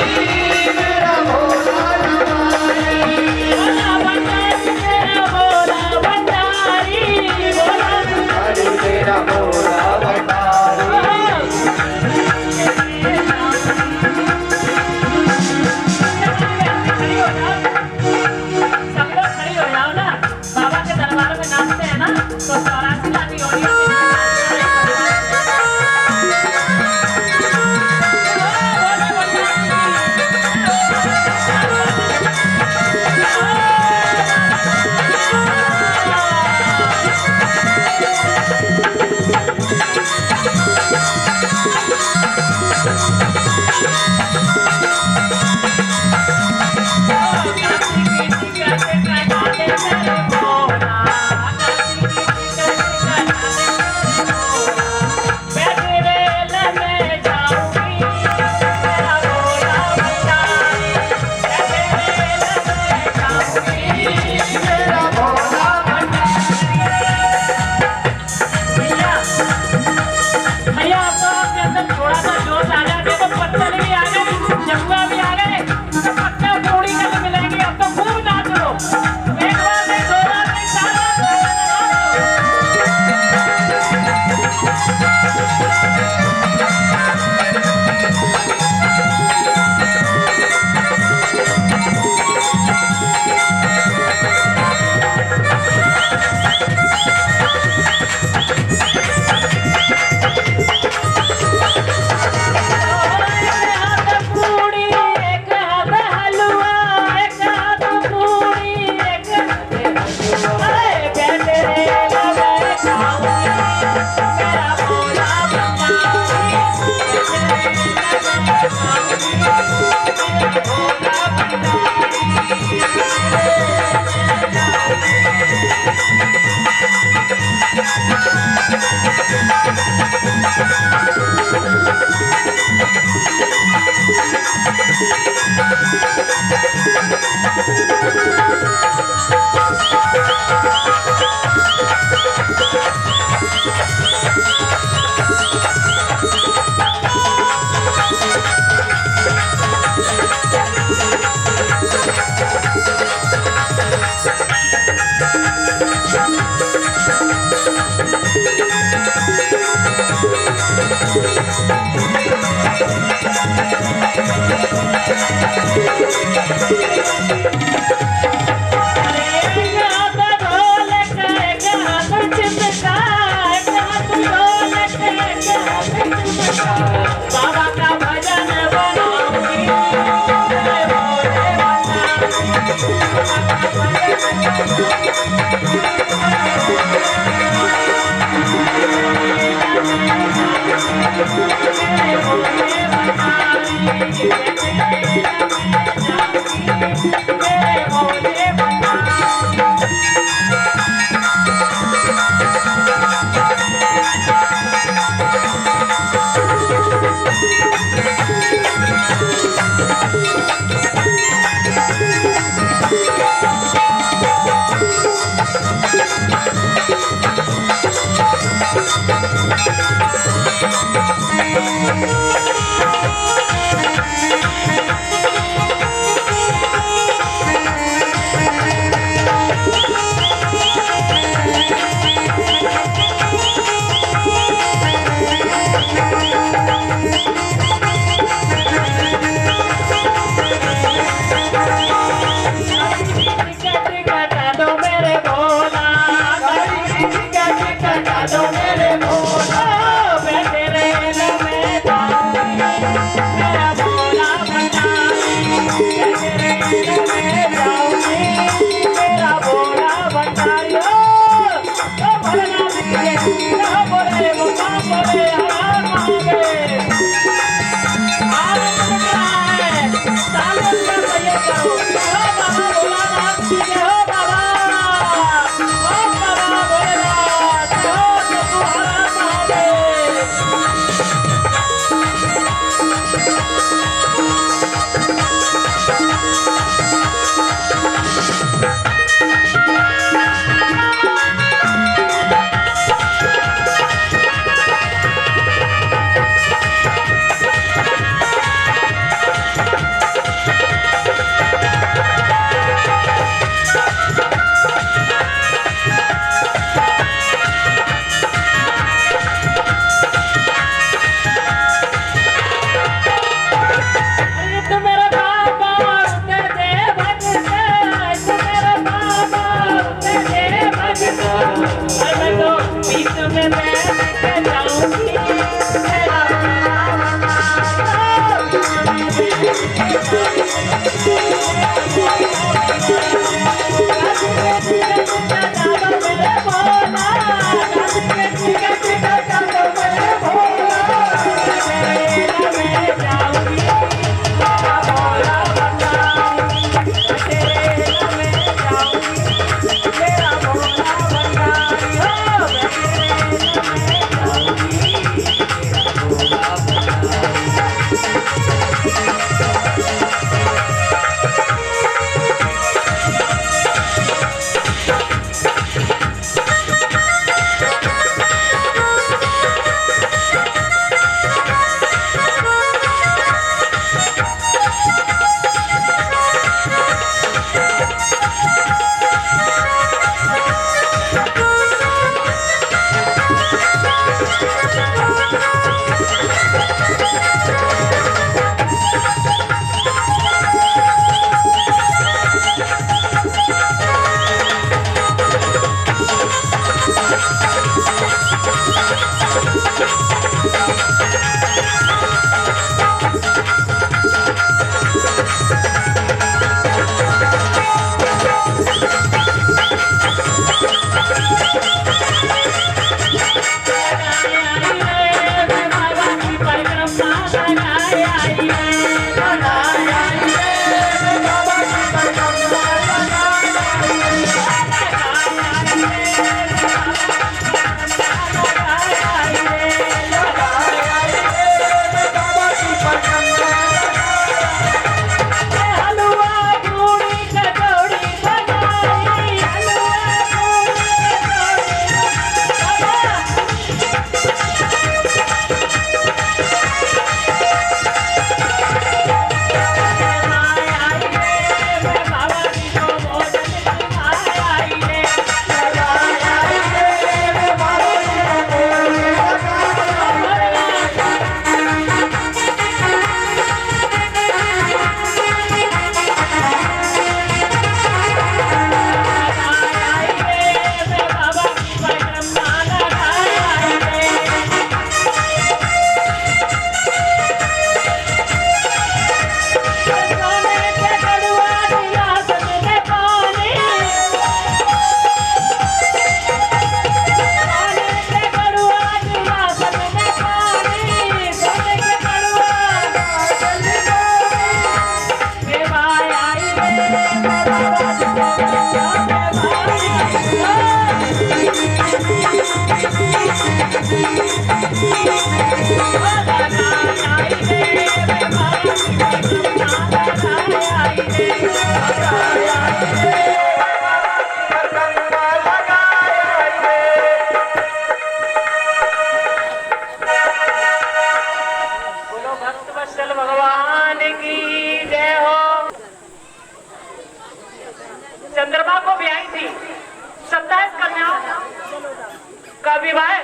विवाह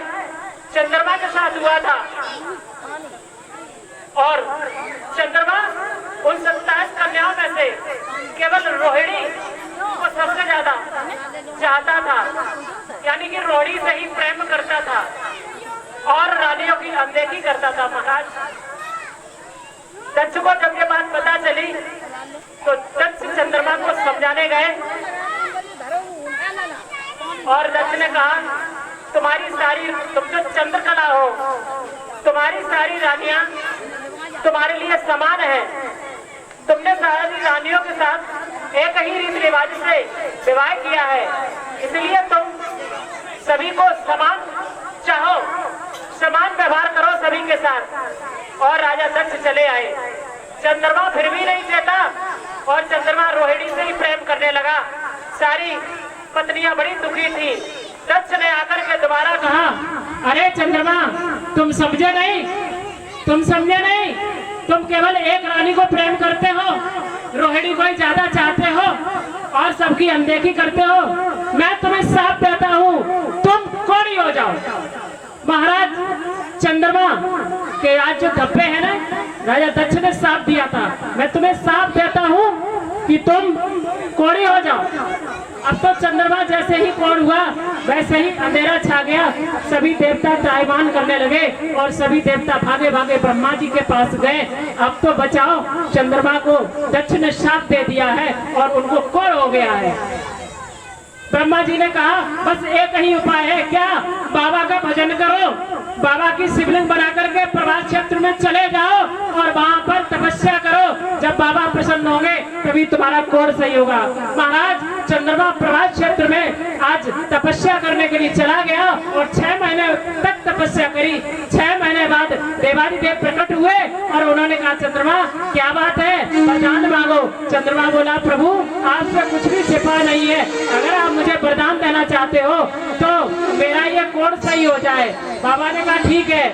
चंद्रमा के साथ हुआ था और चंद्रमा उन 27 कन्याओं में से केवल रोहिणी को सबसे ज्यादा चाहता था, यानी कि रोहिणी से ही प्रेम करता था और रानियों की अनदेखी करता था। महाराज दक्ष को जब ये बात पता चली तो दक्ष चंद्रमा को समझाने गए और दक्ष ने कहा, तुम्हारी सारी, तुम जो चंद्रकला हो, तुम्हारी सारी रानियां तुम्हारे लिए समान है। तुमने सारी रानियों के साथ एक ही रीति रिवाज से विवाह किया है, इसलिए तुम सभी को समान चाहो, समान व्यवहार करो सभी के साथ। और राजा दक्ष चले आए। चंद्रमा फिर भी नहीं देता और चंद्रमा रोहिणी से ही प्रेम करने लगा। सारी पत्नियां बड़ी दुखी थी। दक्ष ने आकर के दोबारा कहा, अरे चंद्रमा, तुम समझे नहीं, तुम समझे नहीं, तुम केवल एक रानी को प्रेम करते हो, रोहिणी को ही ज्यादा चाहते हो और सबकी अनदेखी करते हो। मैं तुम्हें साफ देता हूँ, तुम कोड़ी हो जाओ। महाराज चंद्रमा के आज जो धब्बे हैं ना, राजा दक्ष ने साफ दिया था, मैं तुम्हें साफ देता हूँ कि तुम कोड़ी हो जाओ। अब तो चंद्रमा जैसे ही कोड़ हुआ वैसे ही अंधेरा छा गया। सभी देवता त्रायमान करने लगे और सभी देवता भागे भागे ब्रह्मा जी के पास गए। अब तो बचाओ, चंद्रमा को दक्ष ने शाप दे दिया है और उनको कोड़ हो गया है। ब्रह्मा जी ने कहा, बस एक ही उपाय है, क्या? बाबा का भजन करो, बाबा की शिवलिंग बना करके प्रभास क्षेत्र में चले जाओ और वहां पर तपस्या करो। जब बाबा प्रसन्न होंगे तभी तुम्हारा कोड़ सही होगा। महाराज चंद्रमा प्रभास क्षेत्र में आज तपस्या करने के लिए चला गया और 6 महीने तक तपस्या करी। 6 महीने बाद देवादिदेव प्रकट हुए और उन्होंने कहा, चंद्रमा क्या बात है, वरदान मांगो। चंद्रमा बोला, प्रभु आपसे कुछ भी छिपा नहीं है, अगर आप मुझे वरदान देना चाहते हो तो मेरा ये कोड़ सही हो जाए। बाबा ने कहा ठीक है।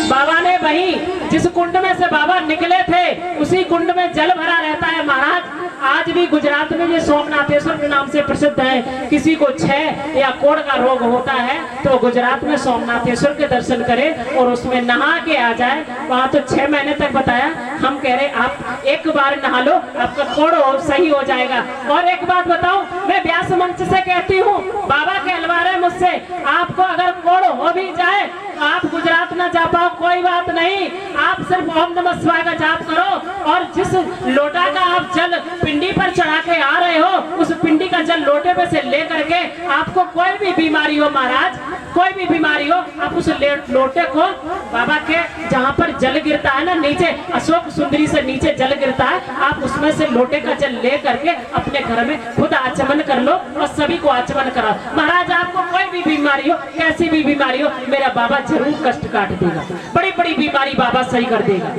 बाबा ने वही जिस कुंड में से बाबा निकले थे उसी कुंड में जल भरा रहता है। महाराज आज भी गुजरात में ये सोमनाथेश्वर के नाम से प्रसिद्ध है। किसी को क्षय या कोढ़ का रोग होता है तो गुजरात में सोमनाथेश्वर के दर्शन करे और उसमें नहा के आ जाए। वहाँ तो 6 महीने तक बताया। हम कह रहे आप एक बार नहा लो, आपका कोढ़ सही हो जाएगा। और एक बात बताऊं, मैं व्यास मंच से कहती हूँ, बाबा कहलवा रहे मुझसे, आपको अगर कोढ़ हो भी जाए, आप गुजरात ना जा पाओ कोई बात नहीं, आप सिर्फ ओम नमः शिवाय का जाप करो और जिस लोटा का आप जल पिंडी पर चढ़ा के आ रहे हो उस पिंडी का जल लोटे पे से ले करके, आपको कोई भी बीमारी हो महाराज, कोई भी बीमारी हो, आप उस लोटे को बाबा के जहाँ पर जल गिरता है ना नीचे, अशोक सुंदरी से नीचे जल गिरता है, आप उसमें से लोटे का जल ले करके अपने घर में खुद आचमन कर लो और सभी को आचमन कराओ। महाराज आपको कोई भी बीमारी हो, कैसी भी बीमारी हो, मेरा बाबा जरूर कष्ट काट देगा। बड़ी बड़ी बीमारी बाबा सही कर देगा,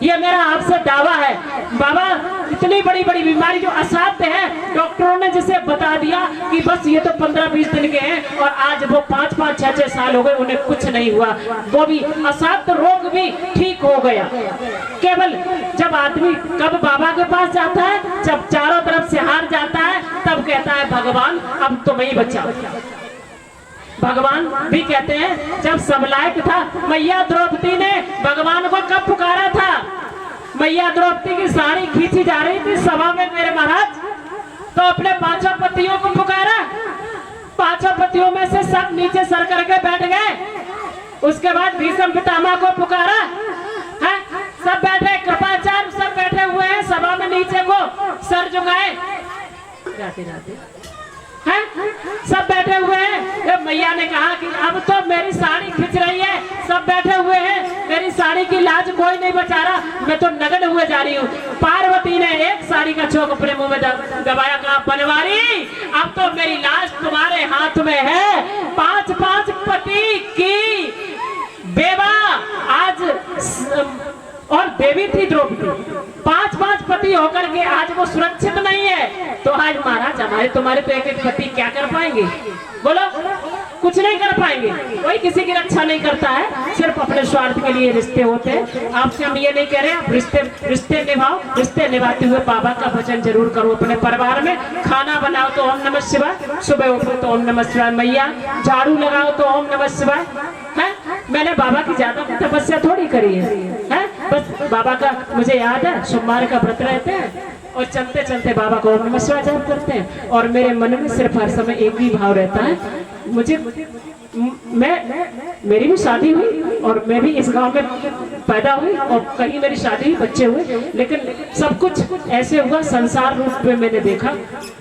ये मेरा आपसे दावा है। बाबा इतनी बड़ी बड़ी बीमारी जो असाध्य है, डॉक्टरों ने जिसे बता दिया कि बस ये तो 15-20 दिन के हैं और आज वो 5-5, 6-6 साल हो गए, उन्हें कुछ नहीं हुआ, वो भी असाध्य रोग भी ठीक हो गया। केवल जब आदमी कब बाबा के पास जाता है, जब चारों तरफ से हार जाता है, तब कहता है भगवान अब तुम्हें ही बचाओ। भगवान भी कहते हैं जब सब लायक था, मैया द्रौपदी ने भगवान को कब पुकारा था? मैया द्रौपदी की साड़ी खींची जा रही थी सभा में मेरे महाराज, तो अपने 5 पतियों को पुकारा। 5 पतियों में से सब नीचे सर करके बैठ गए। उसके बाद भीष्म पितामह को पुकारा, है सब बैठे, कृपाचार्य सब बैठे हुए हैं सभा में, नीचे को सर झुकाए जाते जाते हैं, सब बैठे हुए हैं। मैया ने कहा कि अब तो मेरी साड़ी खिंच रही है, सब बैठे हुए हैं, मेरी साड़ी की लाज कोई नहीं बचा रहा, मैं तो नग्न हुए जा रही हूँ। पार्वती ने एक साड़ी का चोक अपने मुंह में दबाया, कहा बनवारी अब तो मेरी लाज तुम्हारे हाथ में है। 5-5 पति की बेवा आज, और देवी थी द्रौपदी, 5-5 पति होकर के आज वो सुरक्षित नहीं है, तो आज महाराज हमारे तुम्हारे तो एक एक पति क्या कर पाएंगे बोलो? कुछ नहीं कर पाएंगे। कोई किसी की रक्षा नहीं करता है, सिर्फ अपने स्वार्थ के लिए रिश्ते होते हैं। आपसे हम ये नहीं कह रहे, आप रिश्ते निभाओ, रिश्ते निभाते हुए बाबा का भजन जरूर करो। अपने परिवार में खाना बनाओ तो ओम नमः शिवाय, सुबह उठो तो ओम नमः शिवाय, मैया झाड़ू लगाओ तो ओम नमः शिवाय। है मैंने बाबा की ज्यादा तपस्या थोड़ी करी है, बस बाबा का मुझे याद है, सोमवार का व्रत रहते हैं और चलते चलते बाबा को ओम नमः शिवाय जाप करते हैं। और मेरे मन में सिर्फ हर समय एक ही भाव रहता है, मेरी भी शादी हुई और मैं भी इस गांव में पैदा हुई और कहीं मेरी शादी हुई, बच्चे हुए, लेकिन सब कुछ ऐसे हुआ संसार रूप में मैंने देखा।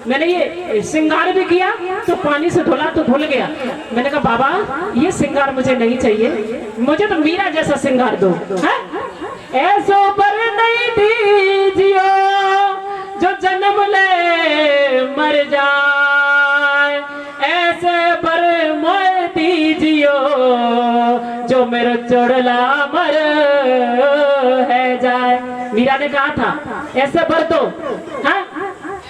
मैंने ये श्रृंगार भी किया तो पानी से धुला तो धुल गया। मैंने कहा बाबा ये श्रृंगार मुझे नहीं चाहिए, मुझे तो मीरा जैसा श्रृंगार दो। ऐसो पर नहीं दीजियो जो जन्म ले मर जाए, ऐसे पर मोह दीजियो जो मेरा चोड़ला मर है जाए। मीरा ने कहा था ऐसे बर दो, हाँ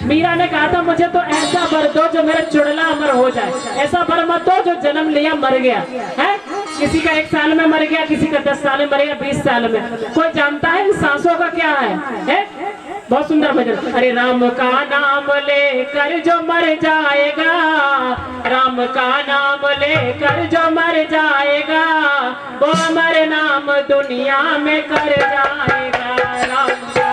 मीरा ने कहा था मुझे तो ऐसा बर दो जो मेरा चुड़ला अमर हो जाए, ऐसा बर मत दो जो जन्म लिया मर गया है। किसी का 1 साल में मर गया, किसी का 10 साल में मर गया, 20 साल में। कोई जानता है इन सांसों का क्या है? बहुत सुंदर भजन। अरे राम का नाम लेकर जो मर जाएगा, राम का नाम लेकर जो मर जाएगा, वो अमर नाम दुनिया में कर जाएगा। राम का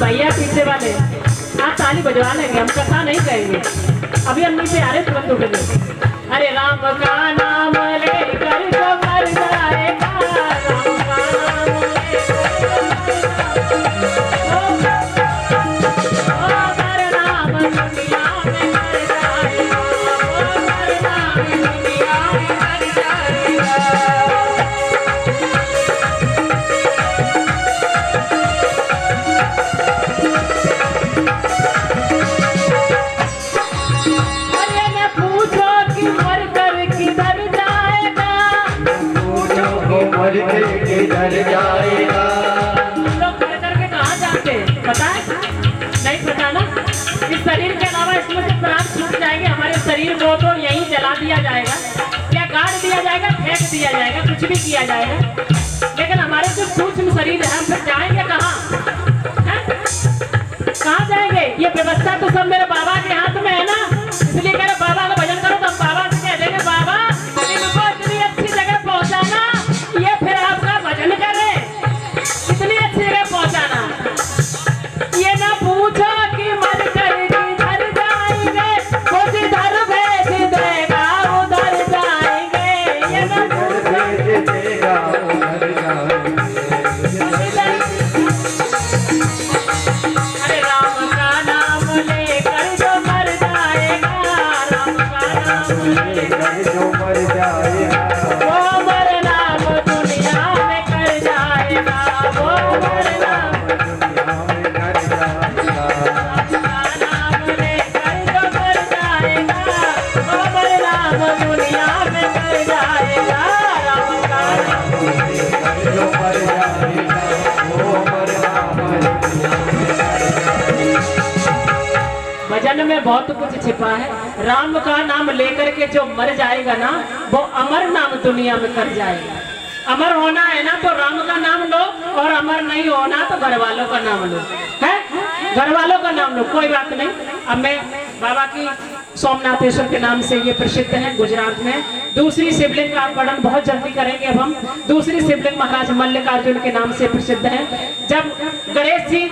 भैया पीछे वाले आप ताली बजवा लेंगे, हम कथा नहीं कहेंगे। अभी हम नीचे आ रहे तुरंत उठ गए। अरे राम का नाम लेकर जो मर जाएगा, राम का नाम किधर जाएगा। लोग कर करके कहाँ जाते हैं पता है? नहीं पता ना। इस शरीर के अलावा इसमें से प्राण छूट जाएंगे, हमारे शरीर को तो यहीं जला दिया जाएगा या गाड़ दिया जाएगा, फेंक दिया जाएगा, कुछ भी किया जाएगा, लेकिन हमारे जो सूक्ष्म शरीर है हम फिर जाएंगे कहाँ? कहाँ जाएंगे? ये व्यवस्था तो सब मेरे बाबा के हाथ में है ना, इसलिए कह रहे बाबा का भजन करो तो हम बाबा से कह देंगे बाबा इनको इतनी अच्छी जगह पहुँचाना, ये फिर आपका भजन करे, इतनी अच्छी जगह पहुँचाना। ये ना पूछो कि मर कर किधर जाएंगे, वो जिधर भेज देगा उधर जाएंगे। ये ना पूछो देगा उधर जाएंगे। अरे राम का नाम लेकर जो मर जाएगा, राम का नाम लेकर जो मर जाएगा, वो अमर नाम दुनिया में कर जाएगा, वो अमर नाम दुनिया में कर जाएगा। का नाम लेकर जो मर जाएगा, वो अमर नाम दुनिया में कर जाएगा। राम का नाम लेकर जो मर जाएगा, वो अमर नाम दुनिया में कर जाएगा। भजन में बहुत कुछ छिपा है। राम का नाम लेकर के जो मर जाएगा ना, वो अमर नाम दुनिया में कर जाएगा। अमर होना है ना तो राम का नाम लो, और अमर नहीं होना तो घर वालों का नाम लो, है घर वालों का नाम लो, कोई बात नहीं। अब मैं बाबा की सोमनाथेश्वर के नाम से ये प्रसिद्ध है गुजरात में। दूसरी शिवलिंग का वर्णन बहुत जल्दी करेंगे। अब हम दूसरी शिवलिंग महाराज मल्लिकार्जुन के नाम से प्रसिद्ध है। जब गणेश जी,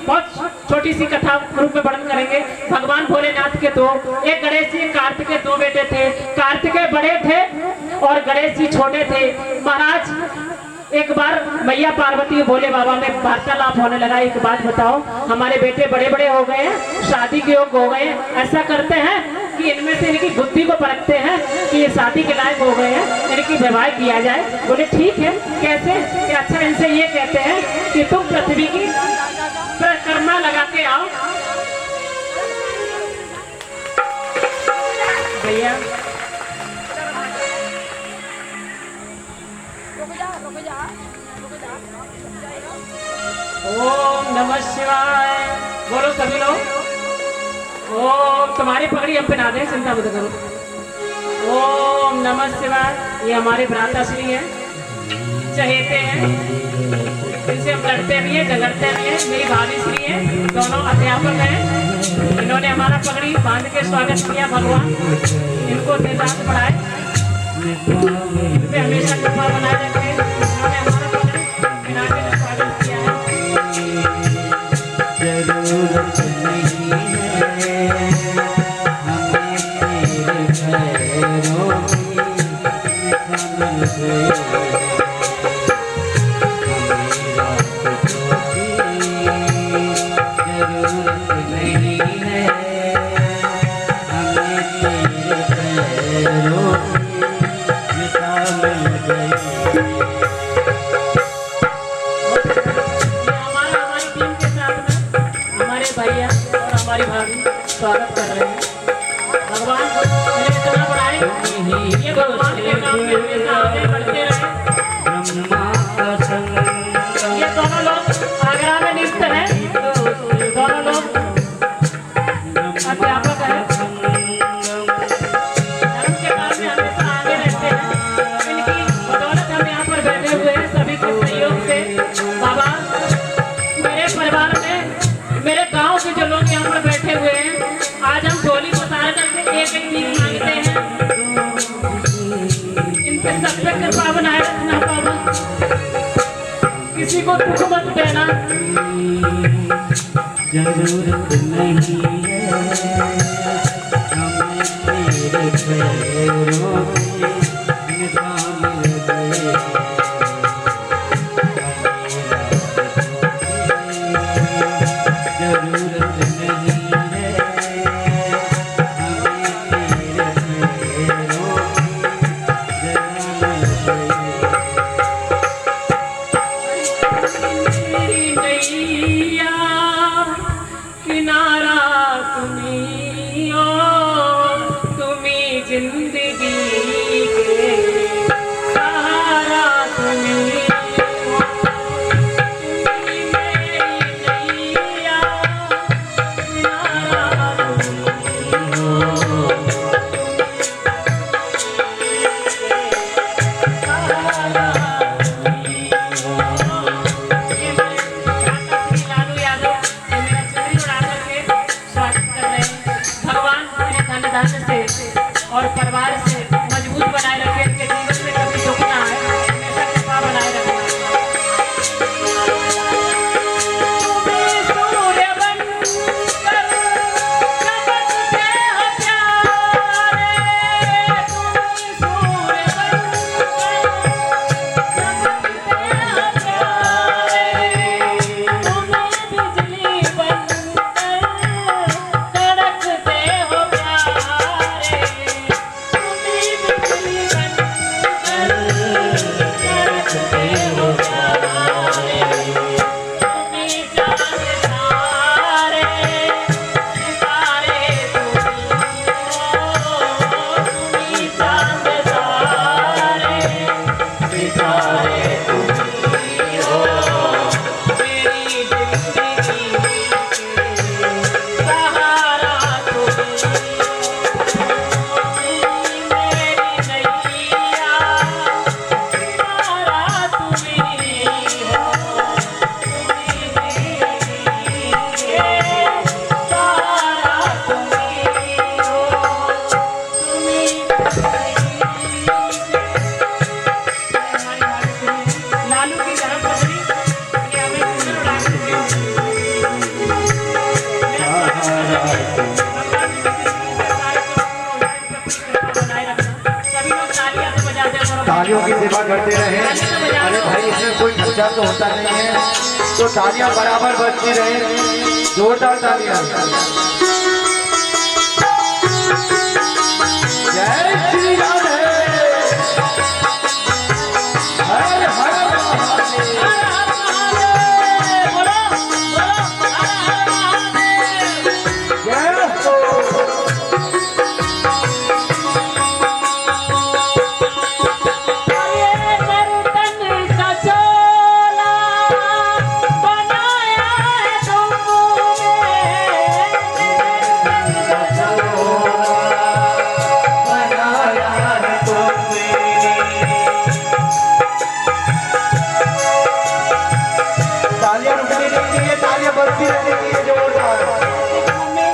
बहुत छोटी सी कथा रूप में वर्णन करेंगे। भगवान भोलेनाथ के दो, एक गणेश जी कार्तिक के 2 बेटे थे। कार्तिकेय बड़े थे और गणेश जी छोटे थे। महाराज एक बार मैया पार्वती भोले बाबा में वार्तालाप होने लगा, एक बात बताओ, हमारे बेटे बड़े बड़े हो गए हैं, शादी के योग हो गए हैं, ऐसा करते हैं कि इनमें से इनकी बुद्धि को परखते हैं कि ये शादी के लायक हो गए हैं, इनकी विवाह किया जाए। बोले ठीक है, कैसे? कि अच्छा इनसे ये कहते हैं कि तुम पृथ्वी की परिक्रमा लगा के आओ शिवाय। बोलो सभी लोग। ओम, तुम्हारी पगड़ी हम पहना दें, चिंता मत करो। ओम नमः शिवाय। ये हमारे भ्राताश्री हैं, चहेते हैं, इनसे हम लड़ते भी हैं, झगड़ते भी हैं। मेरी भाभी श्री हैं, दोनों अध्यापक हैं। इन्होंने हमारा पगड़ी बांध के स्वागत किया। भगवान इनको निर्दात बढ़ाए, इन पे हमेशा कृपा बनाए रखें। इन्होंने हमारा पगड़ी पहना के स्वागत किया है। जरूरत नहीं है हमें तेरे पैरों की जरूरत नहीं है हमें तेरे पैरों की मिसाल मिल गई। हमारी टीम के साथ में हमारे भैया और हमारी भाभी स्वागत कर रहे हैं। भगवान इन्हें इतना बढ़ाए, ये भगवान के काम में हमेशा आगे बढ़ते रहे। ब्रह्मा का संगम ये दोनों लोग आगरा में नियुक्त हैं, दोनों लोग अध्यापक हैं, धर्म के काम में हमेशा आगे रहते हैं। इनकी बदौलत हम यहाँ पर बैठे हुए हैं, सभी के सहयोग से। बाबा, मेरे परिवार में मेरे गांव के जो लोग यहाँ पर बैठे हुए हैं, आज हम झोली पसार करके एक एक चीज मांगते हैं। इन पे सब पे कृपा बनाए रखना बाबा, किसी को दुख मत देना। जरूरत नहीं है हमें तेरे पैरों की निशान मिल गए। जरूरत नहीं है हमें तेरे पैरों की मेरी नैया किनारा तुम्ही हो, तुम्ही जिंदगी के सहारा तुम्ही हो। तुम्ही मेरी नैया किनारा तुम्ही हो, सहारा तुम्ही हो। ये मेरे भ्राता श्री लालू यादव, ये मेरा चुनरी उड़ा करके स्वागत कर रहे हैं। भगवान इन्हें धन धान्य से और परिवार से मजबूत बनाए रखे, इनके जीवन में कभी दुख ना आए, हमेशा कृपा बनाए रखे। तुम्हें सूर्य बनकर चमकते हो प्यारे, तुम्हें सूर्य बनकर चमकते हो प्यारे, तुम्हें बिजली बनकर कड़कते हो प्यारे, तुम्हें बिजली बनकर कड़कते हो प्यारे, तुम्हें चाँद तारे सितारे तुम्ही हो, तुम्ही चाँद तारे सितारे तुम्ही हो। मेरी जिंदगी के सहारा तुम्ही हो, मेरी नैया किनारा तुम्ही हो, तुम्ही जिंदगी के सहारा तुम्ही हो, लालू की धर्म पत्नी ये हमें सुंदर उड़ा करके सभी लोग तालियां से बजाते हैं। तालियों की सेवा करते रहे। अरे भाई, इसमें कोई खर्चा तो होता नहीं है, तो तालियां बराबर बजती रहे। जोरदार तालियां। जय श्री राधे। हर हर महादेव। हर हर महादेव। बोलो बोलो हर हर महादेव। जय हो। ये नर्तन का चोला बनाया है तुमने, लिए जोरदार मम्मी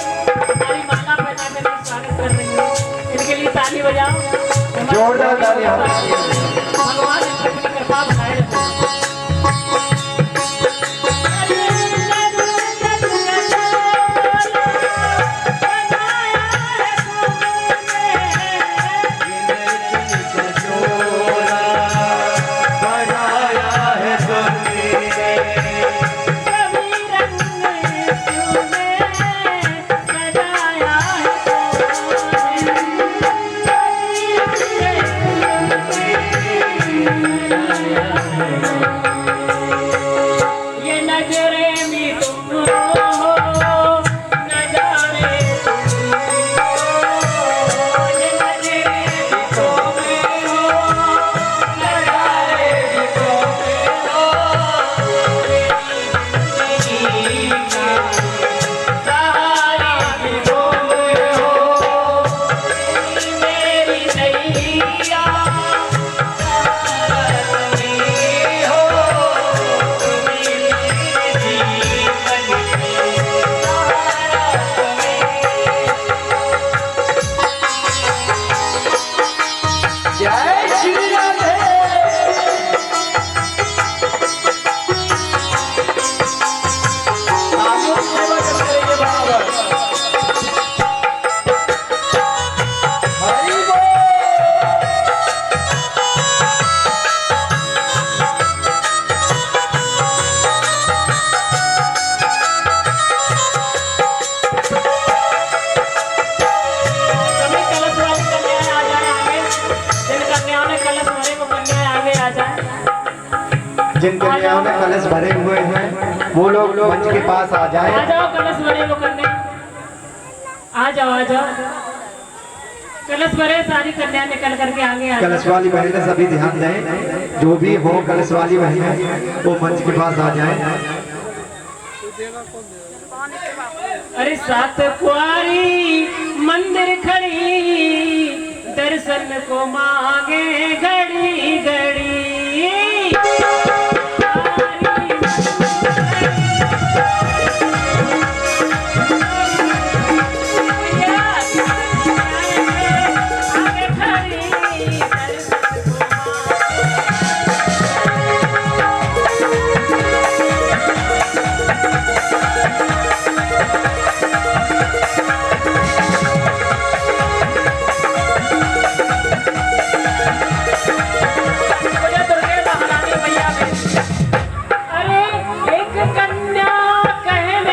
हमारी माला पहना कर स्वागत कर रही है, इनके लिए ताली बजाओ। जोरदार तालियां। भगवान इनकी कृपा बनाए रखे। जय श्री राधे। आगे सेवा करते रहिए बराबर। हरि बोल। सभी कलश वाली कन्याएं आ जाए आगे, जिन कन्याओं ने कलश भरे वो कन्याएं आगे आ जाए। जिन कन्याओं ने कलश भरे हुए हैं वो लोग मंच के पास आ आ जाए। जाओ कलश भरे वो कन्या, आ जाओ आ जाओ। कलश भरे सारी कन्या निकल करके आगे आ कलश जाओ। वाली बहनें सभी ध्यान दें, जो भी हो कलश वाली बहनें वो मंच के पास आ जाए। अरे सात कुआरी मंदिर खड़ी, दर्शन को मांगे घड़ी घड़ी। आगे खड़ी, दर्शन को बोले दुर्गे महारानी मैया में। अरे एक कन्या कहने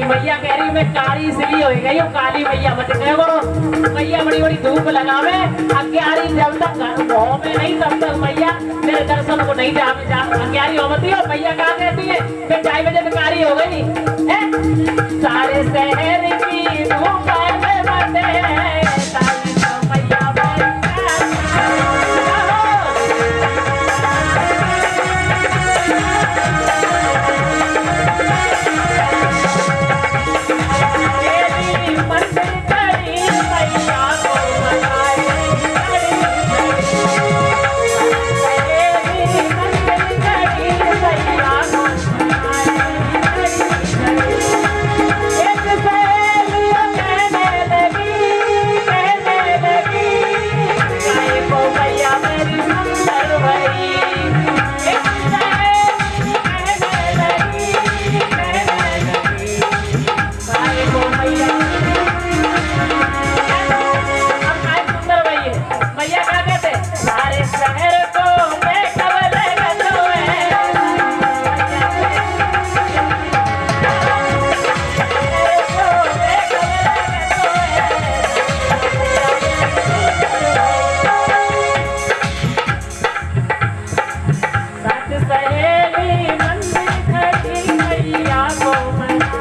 मैया कह रही मैं काली इसलिए हो गई हूँ, काली मैया मत कहे करो। मैया बड़ी बड़ी धूप लगावे, अग्यारी जब तक मुँह में नहीं तब तक मैया मेरे दर्शन को नहीं जा अग्यारी होती हो। मैया क्या कहती है फिर 4 बजे कारी हो गई है? सारे शहर की धूप में बसे सारी तो मैया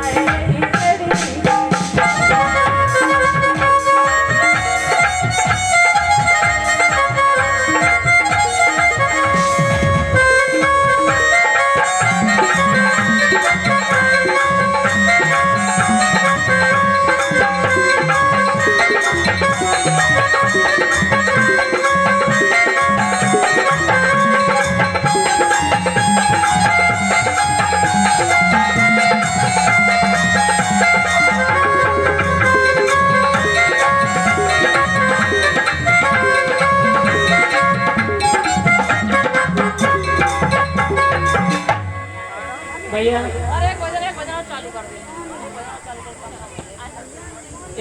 भैया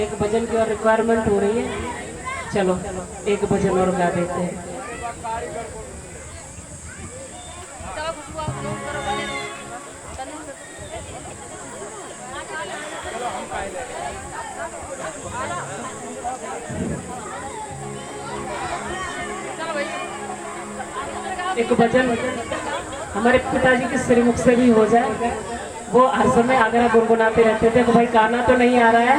एक भजन की और रिक्वायरमेंट हो रही है, चलो एक भजन और गा देते हैं। एक भजन हमारे पिताजी के श्रीमुख से भी हो जाए। वो हर समय आगरा गुनगुनाते रहते थे कि भाई गाना तो नहीं आ रहा है,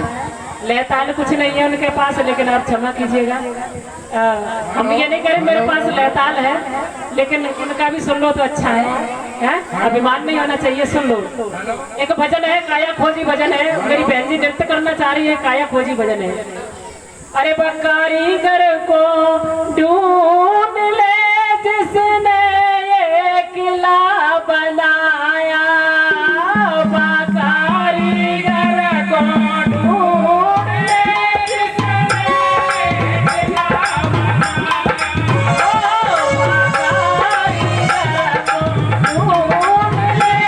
लयताल कुछ नहीं है उनके पास, लेकिन आप क्षमा कीजिएगा, हम ये नहीं करें मेरे पास लयताल है, लेकिन उनका भी सुन लो तो अच्छा है? अभिमान नहीं होना चाहिए, सुन लो। एक भजन है, काया खोजी भजन है, मेरी बहन जी नृत्य करना चाह रही है, काया खोजी भजन है। अरे कारीगर को ढूंढ ले जिसने ये किला बनाया, कारीगर को ढूंढ ले जिसने ये किला बनाया, कारीगर को ढूंढ ले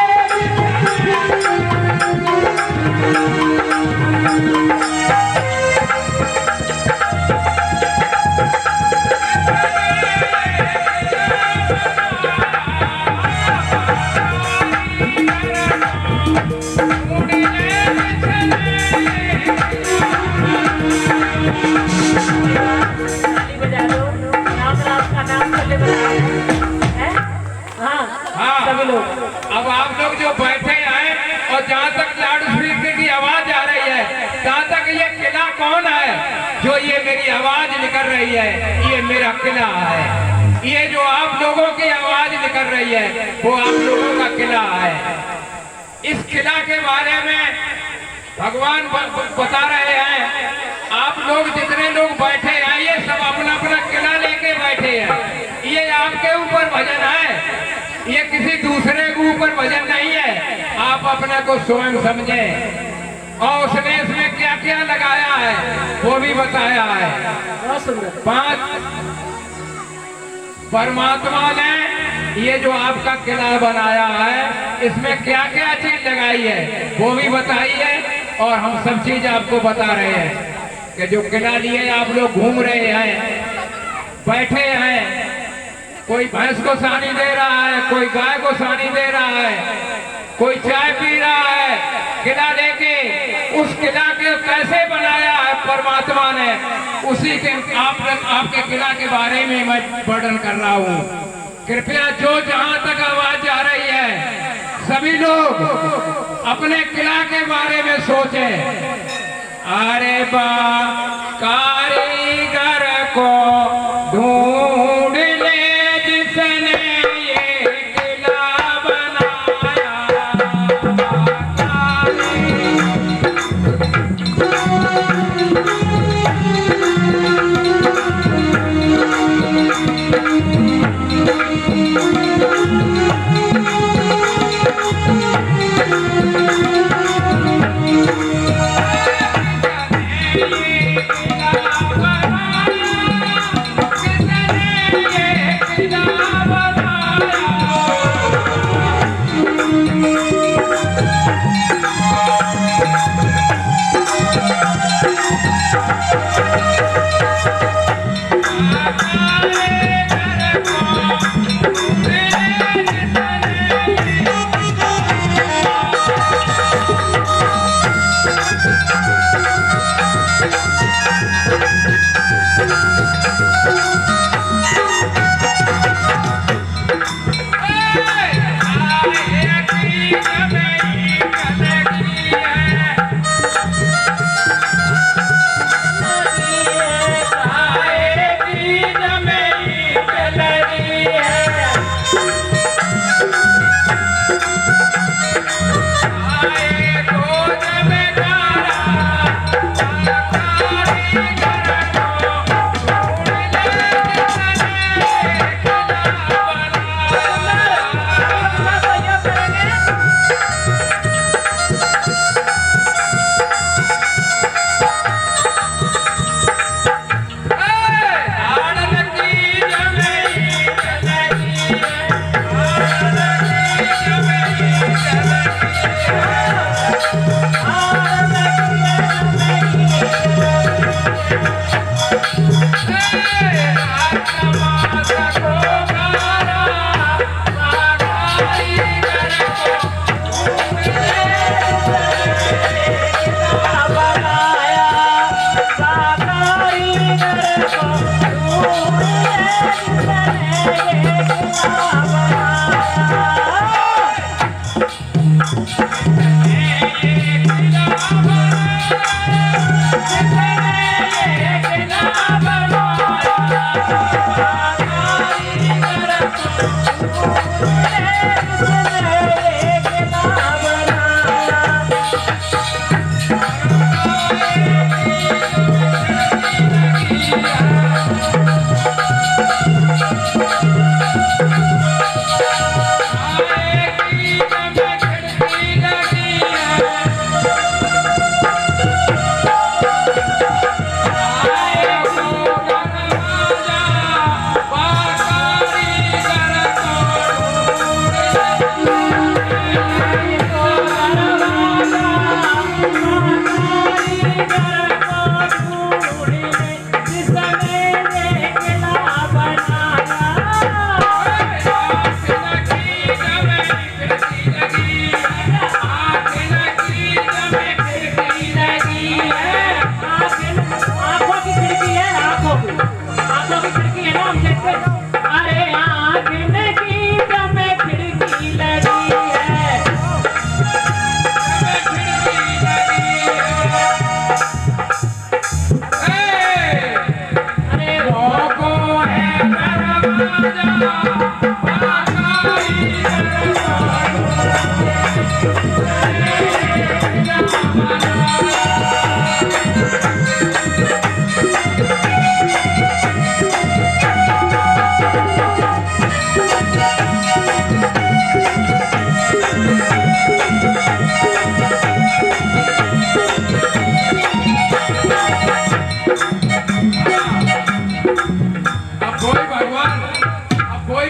अब आप लोग जो बैठे हैं और जहाँ तक लाउड स्पीकर की आवाज आ रही है, तहाँ तक ये किला कौन है जो ये मेरी आवाज निकल रही है? ये मेरा किला है। ये जो आप लोगों की आवाज निकल रही है वो आप लोगों का किला है। इस किला के बारे में भगवान बता रहे हैं। आप लोग जितने लोग बैठे हैं ये सब अपना अपना किला लेके बैठे हैं। ये आपके ऊपर भजन है, ये किसी दूसरे के ऊपर भजन नहीं है। आप अपने को स्वयं समझे और उसने इसमें क्या क्या लगाया है वो भी बताया है। 5 परमात्मा ने ये जो आपका किला बनाया है इसमें क्या क्या चीज लगाई है वो भी बताई है, और हम सब चीज आपको बता रहे हैं कि जो किला लिए आप लोग घूम रहे हैं, बैठे हैं, कोई भैंस को सानी दे रहा है, कोई गाय को सानी दे रहा है, कोई चाय पी रहा है, किला लेके उस किला के कैसे बनाया है परमात्मा ने, उसी के आपके किला के बारे में मैं वर्णन कर रहा हूँ। कृपया जो जहाँ तक आवाज जा रही है सभी लोग अपने किला के बारे में सोचें। अरे बा कारीगर को ढूंढ ले जिसने ये किला बनाया।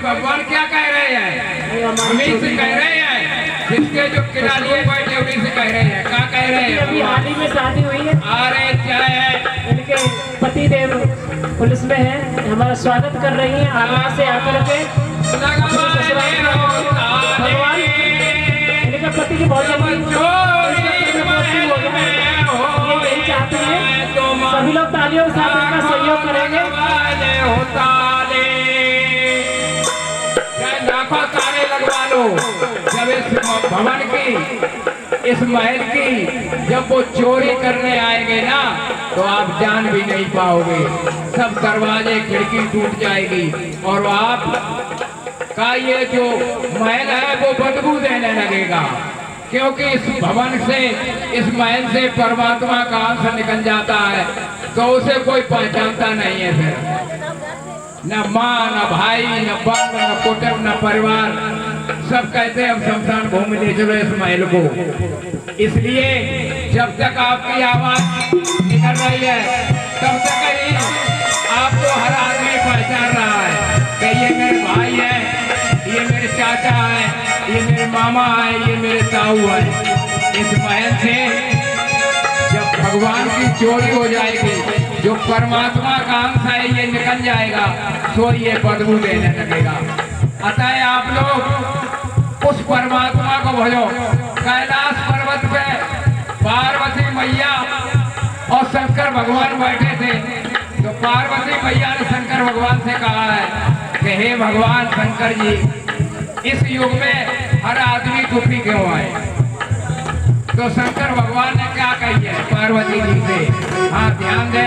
भगवान क्या कह रहे हैं? उन्हीं से कह रहे हैं जिसके जो किला लिए बैठे उन्हीं से कह रहे हैं। क्या कह रहे हैं? अभी हाल ही में शादी हुई है। अरे क्या है, इनके पति देव पुलिस में है, हमारा स्वागत कर रही है आगरा से आकर के। भगवान इनके पति की बहुत जल्दी तालियों के साथ इनका सहयोग करेंगे। होता ले लाखों तारे लगवा लो, जब इस भवन की, इस महल की जब वो चोरी करने आएंगे ना, तो आप जान भी नहीं पाओगे। सब दरवाजे खिड़की टूट जाएगी और आप का ये जो महल है वो बदबू देने लगेगा, क्योंकि इस भवन से, इस महल से परमात्मा का अंश निकल जाता है, तो उसे कोई पहचानता नहीं है। फिर न माँ, न भाई, न बाप, न कुटुंब, न परिवार, सब कहते हैं अब शमशान भूमि ले चलो इस महल को। इसलिए जब तक आपकी आवाज निकल रही है, तब तक ही आपको हर आदमी पहचान रहा है कि ये मेरे भाई है, ये मेरे चाचा है, ये मेरे मामा है, ये मेरे ताऊ है। इस महल से जब भगवान की चोरी हो जाएगी, जो परमात्मा का अंश है ये निकल जाएगा, तो ये बदबू देने लगेगा। अतः आप लोग उस परमात्मा को भजो। कैलाश पर्वत पे पार्वती मैया और शंकर भगवान बैठे थे, तो पार्वती मैया ने शंकर भगवान से कहा है कि हे भगवान शंकर जी, इस युग में हर आदमी दुखी क्यों है? तो शंकर भगवान ने क्या कही है पार्वती जी से? हाँ ध्यान दे,